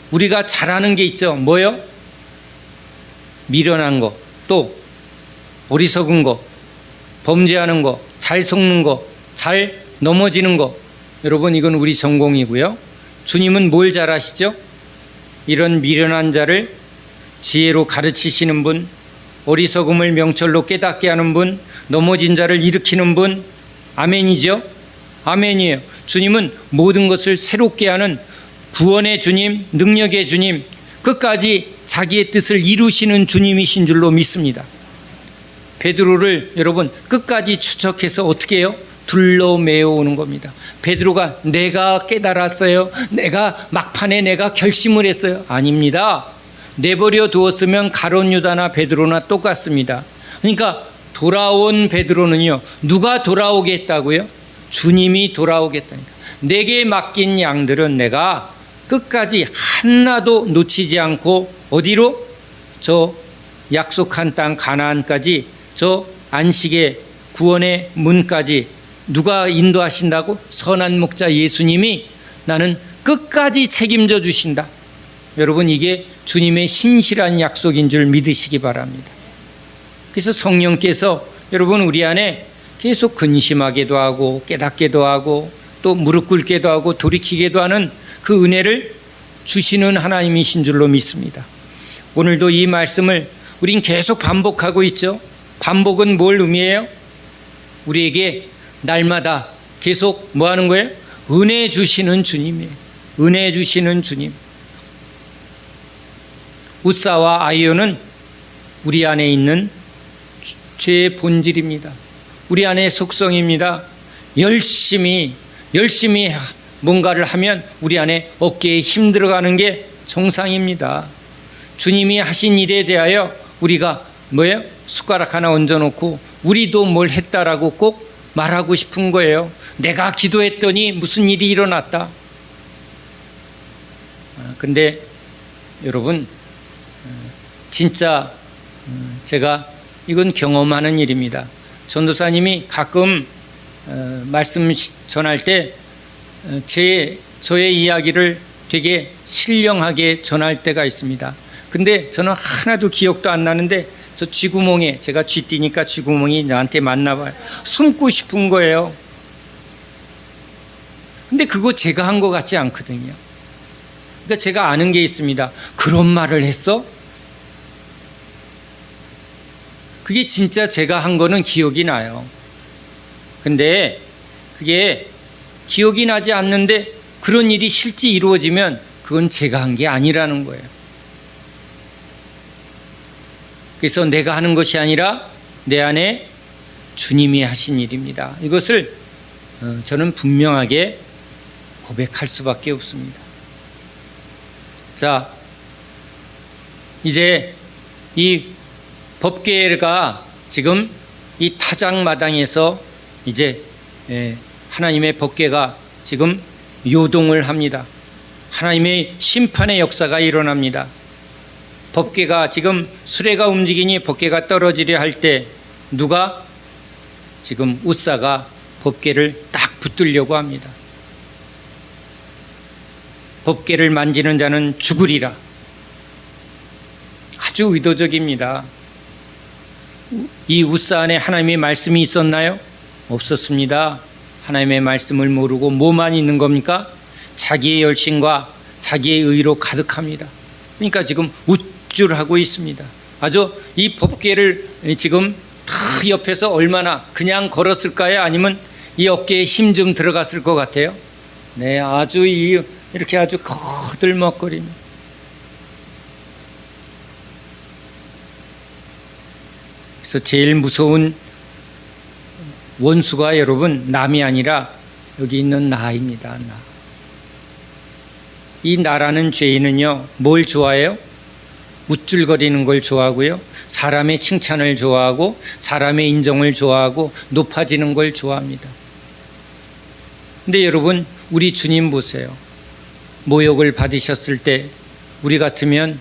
우리가 잘하는 게 있죠. 뭐요? 미련한 거, 또 어리석은 거, 범죄하는 거, 잘 속는 거, 잘 넘어지는 거. 여러분, 이건 우리 전공이고요. 주님은 뭘 잘하시죠? 이런 미련한 자를 지혜로 가르치시는 분, 어리석음을 명철로 깨닫게 하는 분, 넘어진 자를 일으키는 분. 아멘이죠? 아멘이에요. 주님은 모든 것을 새롭게 하는 구원의 주님, 능력의 주님, 끝까지 자기의 뜻을 이루시는 주님이신 줄로 믿습니다. 베드로를 여러분 끝까지 추적해서 어떻게 해요? 둘러매어 오는 겁니다. 베드로가 내가 깨달았어요, 내가 막판에 내가 결심을 했어요. 아닙니다. 내버려 두었으면 가룟 유다나 베드로나 똑같습니다. 그러니까 돌아온 베드로는요, 누가 돌아오게 했다고요? 주님이 돌아오겠다니까. 내게 맡긴 양들은 내가 끝까지 하나도 놓치지 않고 어디로? 저 약속한 땅 가나안까지, 저 안식의 구원의 문까지 누가 인도하신다고? 선한 목자 예수님이 나는 끝까지 책임져 주신다. 여러분, 이게 주님의 신실한 약속인 줄 믿으시기 바랍니다. 그래서 성령께서 여러분 우리 안에 계속 근심하게도 하고 깨닫게도 하고 또 무릎 꿇게도 하고 돌이키게도 하는 그 은혜를 주시는 하나님이신 줄로 믿습니다. 오늘도 이 말씀을 우린 계속 반복하고 있죠. 반복은 뭘 의미해요? 우리에게 날마다 계속 뭐 하는 거예요? 은혜 주시는 주님이에요. 은혜 주시는 주님. 웃사와 아이오는 우리 안에 있는 죄의 본질입니다. 우리 안의 속성입니다. 열심히 뭔가를 하면 우리 안에 어깨에 힘 들어가는 게 정상입니다. 주님이 하신 일에 대하여 우리가 뭐예요? 숟가락 하나 얹어놓고 우리도 뭘 했다라고 꼭 말하고 싶은 거예요. 내가 기도했더니 무슨 일이 일어났다. 근데 여러분 진짜 제가 이건 경험하는 일입니다. 전도사님이 가끔 말씀 전할 때 저의 이야기를 되게 신령하게 전할 때가 있습니다. 근데 저는 하나도 기억도 안 나는데 저 쥐구멍에, 제가 쥐띠니까 쥐구멍이 나한테 맞나 봐요. 숨고 싶은 거예요. 근데 그거 제가 한 것 같지 않거든요. 그러니까 제가 아는 게 있습니다. 그런 말을 했어? 그게 진짜 제가 한 거는 기억이 나요. 근데 그게 기억이 나지 않는데 그런 일이 실제 이루어지면 그건 제가 한 게 아니라는 거예요. 그래서 내가 하는 것이 아니라 내 안에 주님이 하신 일입니다. 이것을 저는 분명하게 고백할 수밖에 없습니다. 자, 이제 이 법궤가 지금 이 타작마당에서 이제 하나님의 법궤가 지금 요동을 합니다. 하나님의 심판의 역사가 일어납니다. 법궤가 지금 수레가 움직이니 법궤가 떨어지려 할 때 누가 지금 웃사가 법궤를 딱 붙들려고 합니다. 법궤를 만지는 자는 죽으리라. 아주 의도적입니다. 이 웃사 안에 하나님의 말씀이 있었나요? 없었습니다. 하나님의 말씀을 모르고 뭐만 있는 겁니까? 자기의 열심과 자기의 의로 가득합니다. 그러니까 지금 우쭐하고 있습니다. 아주 이 법궤를 지금 다 옆에서 얼마나 그냥 걸었을까요? 아니면 이 어깨에 힘 좀 들어갔을 것 같아요? 네, 아주 이렇게 아주 거들먹거립니다. 그래서 제일 무서운 원수가 여러분 남이 아니라 여기 있는 나입니다. 나. 이 나라는 죄인은요 뭘 좋아해요? 우쭐거리는 걸 좋아하고요, 사람의 칭찬을 좋아하고 사람의 인정을 좋아하고 높아지는 걸 좋아합니다. 근데 여러분 우리 주님 보세요. 모욕을 받으셨을 때 우리 같으면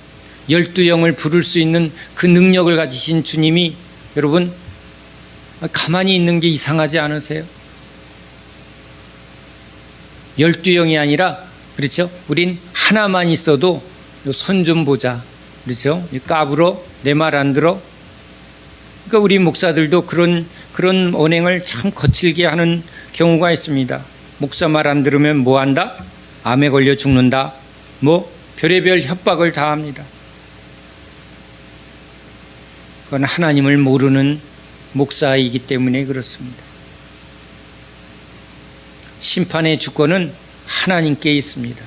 12영을 부를 수 있는 그 능력을 가지신 주님이 여러분 가만히 있는 게 이상하지 않으세요? 12영이 아니라 그렇죠? 우린 하나만 있어도 손 좀 보자. 그렇죠? 까불어? 내 말 안 들어? 그러니까 우리 목사들도 그런 언행을 참 거칠게 하는 경우가 있습니다. 목사 말 안 들으면 뭐 한다? 암에 걸려 죽는다. 뭐 별의별 협박을 다 합니다. 그건 하나님을 모르는 목사이기 때문에 그렇습니다. 심판의 주권은 하나님께 있습니다.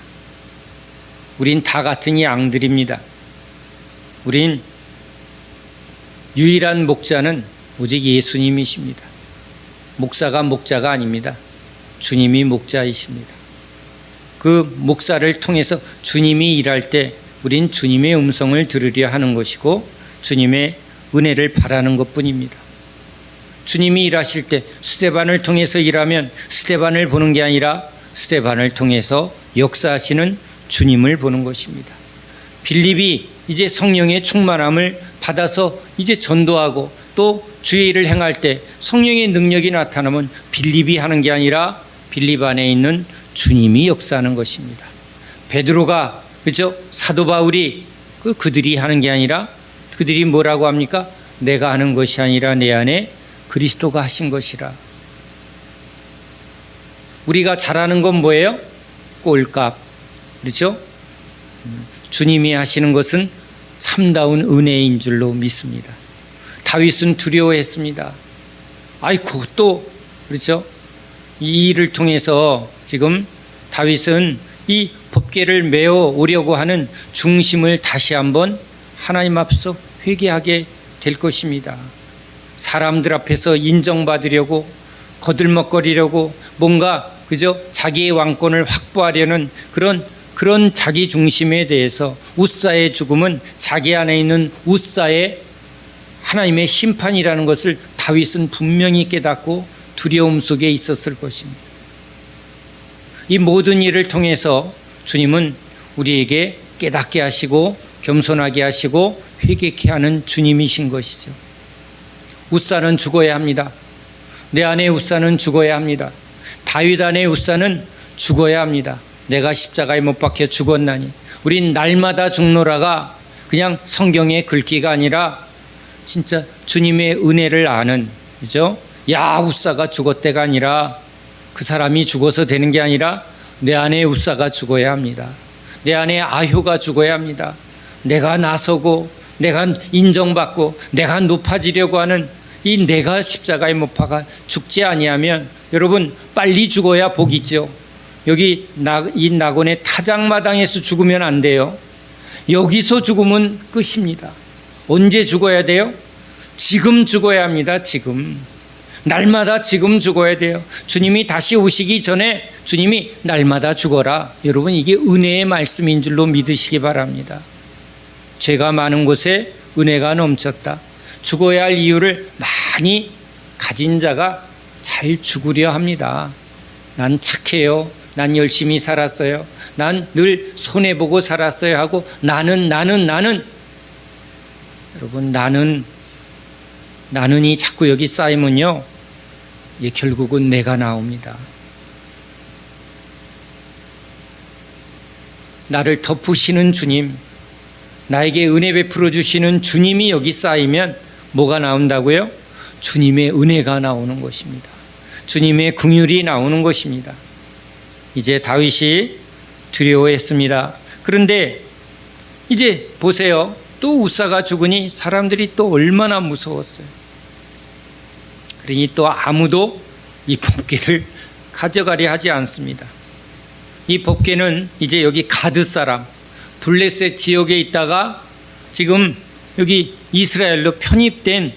우린 다 같은 양들입니다. 우린 유일한 목자는 오직 예수님이십니다. 목사가 목자가 아닙니다. 주님이 목자이십니다. 그 목사를 통해서 주님이 일할 때 우린 주님의 음성을 들으려 하는 것이고 주님의 은혜를 바라는 것뿐입니다. 주님이 일하실 때 스데반을 통해서 일하면 스데반을 보는 게 아니라 스데반을 통해서 역사하시는 주님을 보는 것입니다. 빌립이 이제 성령의 충만함을 받아서 이제 전도하고 또 주의 일을 행할 때 성령의 능력이 나타나면 빌립이 하는 게 아니라 빌립 안에 있는 주님이 역사하는 것입니다. 베드로가 그죠? 사도 바울이 그들이 하는 게 아니라 그들이 뭐라고 합니까? 내가 하는 것이 아니라 내 안에 그리스도가 하신 것이라. 우리가 잘하는 건 뭐예요? 꼴값. 그렇죠? 주님이 하시는 것은 참다운 은혜인 줄로 믿습니다. 다윗은 두려워했습니다. 아이고 또 그렇죠? 이 일을 통해서 지금 다윗은 이 법궤를 메어 오려고 하는 중심을 다시 한번 하나님 앞서 회개하게 될 것입니다. 사람들 앞에서 인정받으려고 거들먹거리려고 뭔가 그저 자기의 왕권을 확보하려는 그런 자기 중심에 대해서 웃사의 죽음은 자기 안에 있는 웃사의 하나님의 심판이라는 것을 다윗은 분명히 깨닫고 두려움 속에 있었을 것입니다. 이 모든 일을 통해서 주님은 우리에게 깨닫게 하시고 겸손하게 하시고 회개케 하는 주님이신 것이죠. 웃사는 죽어야 합니다. 내 안에 웃사는 죽어야 합니다. 다윗 안에 웃사는 죽어야 합니다. 내가 십자가에 못 박혀 죽었나니. 우린 날마다 죽노라가 그냥 성경의 글귀가 아니라 진짜 주님의 은혜를 아는, 그죠? 야, 웃사가 죽었대가 아니라 그 사람이 죽어서 되는 게 아니라 내 안에 웃사가 죽어야 합니다. 내 안에 아효가 죽어야 합니다. 내가 나서고 내가 인정받고 내가 높아지려고 하는 이 내가 십자가에 못 박아 죽지 아니하면 여러분 빨리 죽어야 복이죠. 여기 이 낙원의 타작마당에서 죽으면 안 돼요. 여기서 죽으면 끝입니다. 언제 죽어야 돼요? 지금 죽어야 합니다. 지금. 날마다 지금 죽어야 돼요. 주님이 다시 오시기 전에 주님이 날마다 죽어라. 여러분 이게 은혜의 말씀인 줄로 믿으시기 바랍니다. 죄가 많은 곳에 은혜가 넘쳤다. 죽어야 할 이유를 많이 가진 자가 잘 죽으려 합니다. 난 착해요. 난 열심히 살았어요. 난 늘 손해보고 살았어요 하고 나는 여러분 나는이 자꾸 여기 쌓이면요 결국은 내가 나옵니다. 나를 덮으시는 주님, 나에게 은혜 베풀어 주시는 주님이 여기 쌓이면 뭐가 나온다고요? 주님의 은혜가 나오는 것입니다. 주님의 긍휼이 나오는 것입니다. 이제 다윗이 두려워했습니다. 그런데 이제 보세요. 또 웃사가 죽으니 사람들이 또 얼마나 무서웠어요. 그러니 또 아무도 이 법궤를 가져가려 하지 않습니다. 이 법궤는 이제 여기 가드 사람, 블레셋 지역에 있다가 지금 여기 이스라엘로 편입된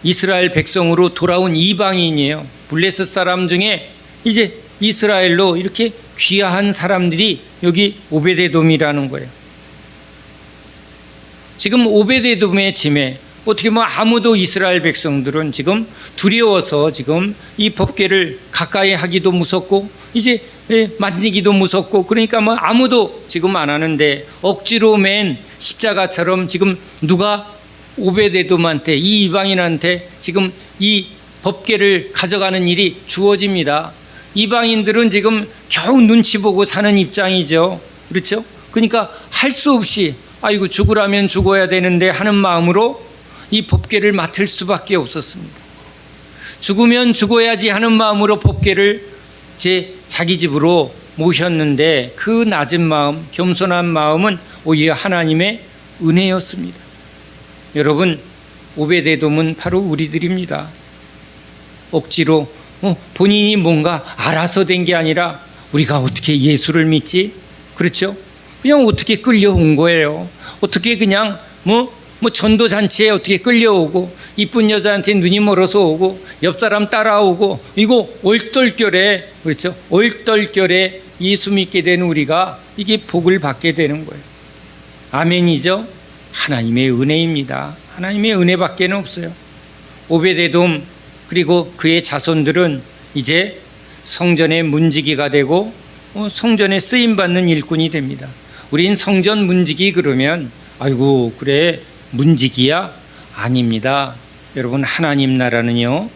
이스라엘 백성으로 돌아온 이방인이에요. 블레셋 사람 중에 이제 이스라엘로 이렇게 귀화한 사람들이 여기 오베데돔이라는 거예요. 지금 오베데돔의 짐에 어떻게 보면 아무도 이스라엘 백성들은 지금 두려워서 지금 이 법궤를 가까이 하기도 무섭고 이제 만지기도 무섭고 그러니까 뭐 아무도 지금 안 하는데 억지로 맨 십자가처럼 지금 누가 오베데돔한테 이 이방인한테 지금 이 법궤를 가져가는 일이 주어집니다. 이방인들은 지금 겨우 눈치 보고 사는 입장이죠. 그렇죠? 그러니까 할 수 없이 아이고 죽으라면 죽어야 되는데 하는 마음으로 이 법궤를 맡을 수밖에 없었습니다. 죽으면 죽어야지 하는 마음으로 법궤를 자기 집으로 모셨는데 그 낮은 마음, 겸손한 마음은 오히려 하나님의 은혜였습니다. 여러분, 오베데돔은 바로 우리들입니다. 억지로 본인이 뭔가 알아서 된 게 아니라 우리가 어떻게 예수를 믿지? 그렇죠? 그냥 어떻게 끌려온 거예요. 어떻게 그냥 뭐 전도잔치에 어떻게 끌려오고 이쁜 여자한테 눈이 멀어서 오고 옆 사람 따라오고 이거 얼떨결에 그렇죠. 얼떨결에 예수 믿게 된 우리가 이게 복을 받게 되는 거예요. 아멘이죠. 하나님의 은혜입니다. 하나님의 은혜밖에는 없어요. 오베데돔 그리고 그의 자손들은 이제 성전의 문지기가 되고 성전에 쓰임받는 일꾼이 됩니다. 우린 성전 문지기 그러면 아이고 그래 문지기야? 아닙니다. 여러분 하나님 나라는요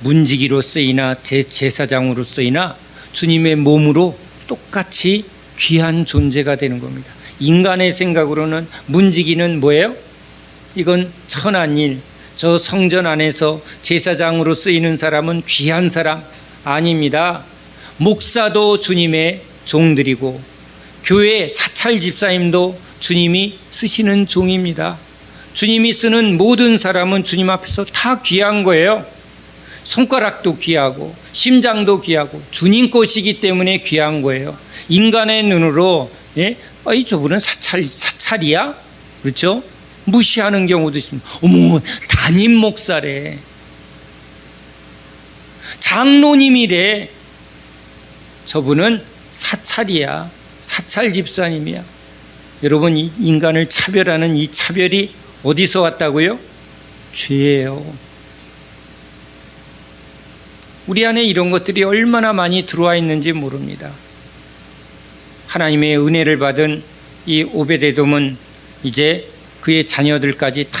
문지기로 쓰이나 제사장으로 쓰이나 주님의 몸으로 똑같이 귀한 존재가 되는 겁니다. 인간의 생각으로는 문지기는 뭐예요? 이건 천한 일. 저 성전 안에서 제사장으로 쓰이는 사람은 귀한 사람 아닙니다. 목사도 주님의 종들이고 교회 사찰 집사님도 주님이 쓰시는 종입니다. 주님이 쓰는 모든 사람은 주님 앞에서 다 귀한 거예요. 손가락도 귀하고 심장도 귀하고 주님 것이기 때문에 귀한 거예요. 인간의 눈으로 이 저분은 사찰이야? 그렇죠? 무시하는 경우도 있습니다. 어머 담임 목사래, 장로님이래. 저분은 사찰이야, 사찰 집사님이야. 여러분 이 인간을 차별하는 이 차별이 어디서 왔다고요? 죄예요. 우리 안에 이런 것들이 얼마나 많이 들어와 있는지 모릅니다. 하나님의 은혜를 받은 이 오베데돔은 이제 그의 자녀들까지 다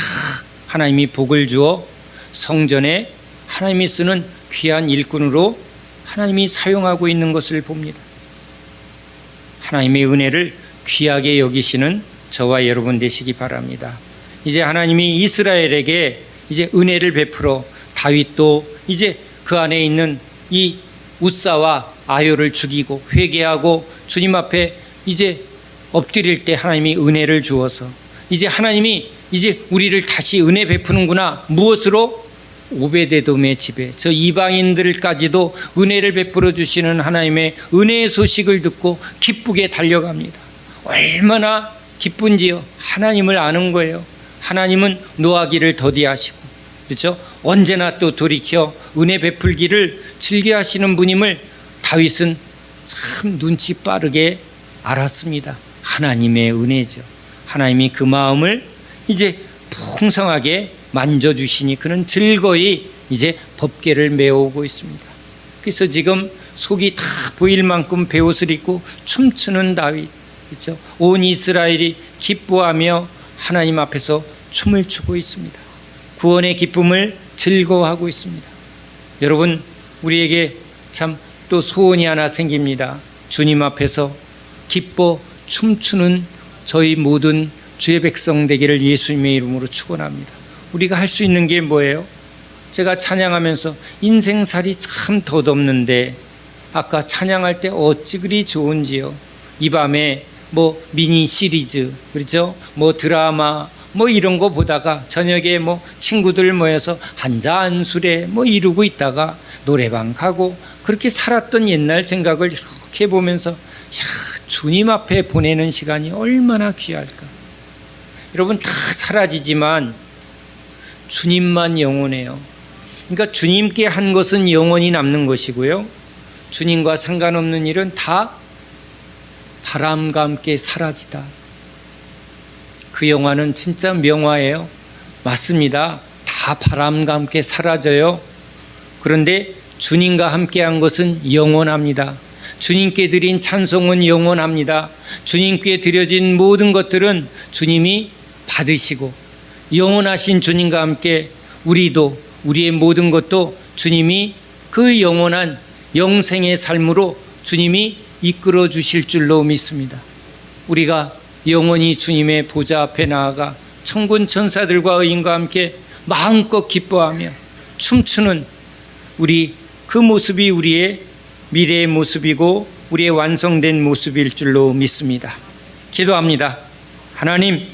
하나님이 복을 주어 성전에 하나님이 쓰는 귀한 일꾼으로 하나님이 사용하고 있는 것을 봅니다. 하나님의 은혜를 귀하게 여기시는 저와 여러분 되시기 바랍니다. 이제 하나님이 이스라엘에게 이제 은혜를 베풀어 다윗도 이제 그 안에 있는 이 웃사와 아요를 죽이고 회개하고 주님 앞에 이제 엎드릴 때 하나님이 은혜를 주어서 이제 하나님이 이제 우리를 다시 은혜 베푸는구나. 무엇으로? 오베데돔의 집에 저 이방인들까지도 은혜를 베풀어 주시는 하나님의 은혜의 소식을 듣고 기쁘게 달려갑니다. 얼마나 기쁜지요. 하나님을 아는 거예요. 하나님은 노하기를 더디하시고 그렇죠? 언제나 또 돌이켜 은혜 베풀기를 즐겨하시는 분임을 다윗은 참 눈치 빠르게 알았습니다. 하나님의 은혜죠. 하나님이 그 마음을 이제 풍성하게 만져주시니 그는 즐거이 이제 법궤를 메어오고 있습니다. 그래서 지금 속이 다 보일 만큼 베옷을 입고 춤추는 다윗, 그렇죠? 온 이스라엘이 기뻐하며 하나님 앞에서 춤을 추고 있습니다. 구원의 기쁨을 즐거워하고 있습니다. 여러분 우리에게 참 또 소원이 하나 생깁니다. 주님 앞에서 기뻐 춤추는 저희 모든 주의 백성 되기를 예수님의 이름으로 축원합니다. 우리가 할 수 있는 게 뭐예요? 제가 찬양하면서 인생살이 참 덧없는데 아까 찬양할 때 어찌 그리 좋은지요. 이 밤에 뭐 미니 시리즈 그렇죠? 뭐 드라마 뭐 이런 거 보다가 저녁에 뭐 친구들 모여서 한잔 술에 뭐 이루고 있다가 노래방 가고 그렇게 살았던 옛날 생각을 이렇게 보면서 야, 주님 앞에 보내는 시간이 얼마나 귀할까. 여러분 다 사라지지만 주님만 영원해요. 그러니까 주님께 한 것은 영원히 남는 것이고요. 주님과 상관없는 일은 다 바람과 함께 사라지다. 그 영화는 진짜 명화예요. 맞습니다. 다 바람과 함께 사라져요. 그런데 주님과 함께한 것은 영원합니다. 주님께 드린 찬송은 영원합니다. 주님께 드려진 모든 것들은 주님이 받으시고 영원하신 주님과 함께 우리도 우리의 모든 것도 주님이 그 영원한 영생의 삶으로 주님이 이끌어 주실 줄로 믿습니다. 우리가 영원히 주님의 보좌 앞에 나아가 천군 천사들과 의인과 함께 마음껏 기뻐하며 춤추는 우리 그 모습이 우리의 미래의 모습이고 우리의 완성된 모습일 줄로 믿습니다. 기도합니다. 하나님,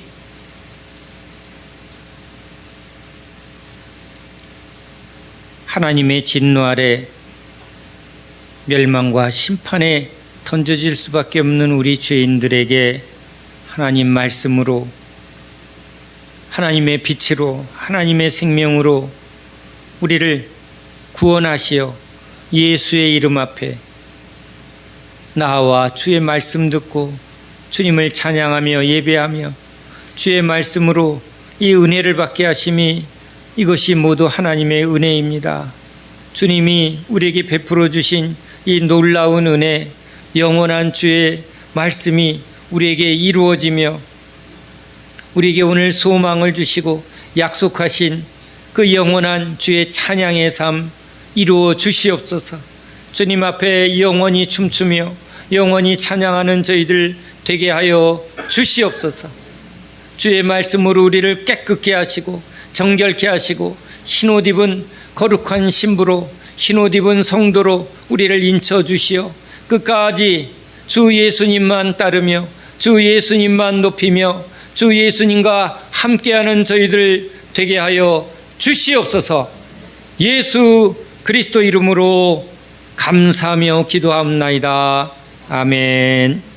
하나님의 진노 아래 멸망과 심판에 던져질 수밖에 없는 우리 죄인들에게 하나님 말씀으로, 하나님의 빛으로, 하나님의 생명으로 우리를 구원하시어 예수의 이름 앞에 나와 주의 말씀 듣고 주님을 찬양하며 예배하며 주의 말씀으로 이 은혜를 받게 하심이, 이것이 모두 하나님의 은혜입니다. 주님이 우리에게 베풀어 주신 이 놀라운 은혜, 영원한 주의 말씀이 우리에게 이루어지며 우리에게 오늘 소망을 주시고 약속하신 그 영원한 주의 찬양의 삶 이루어 주시옵소서. 주님 앞에 영원히 춤추며 영원히 찬양하는 저희들 되게 하여 주시옵소서. 주의 말씀으로 우리를 깨끗게 하시고 정결케 하시고 흰옷 입은 거룩한 신부로, 흰옷 입은 성도로 우리를 인쳐 주시어 끝까지 주 예수님만 따르며 주 예수님만 높이며 주 예수님과 함께하는 저희들 되게 하여 주시옵소서. 예수 그리스도 이름으로 감사하며 기도합나이다. 아멘.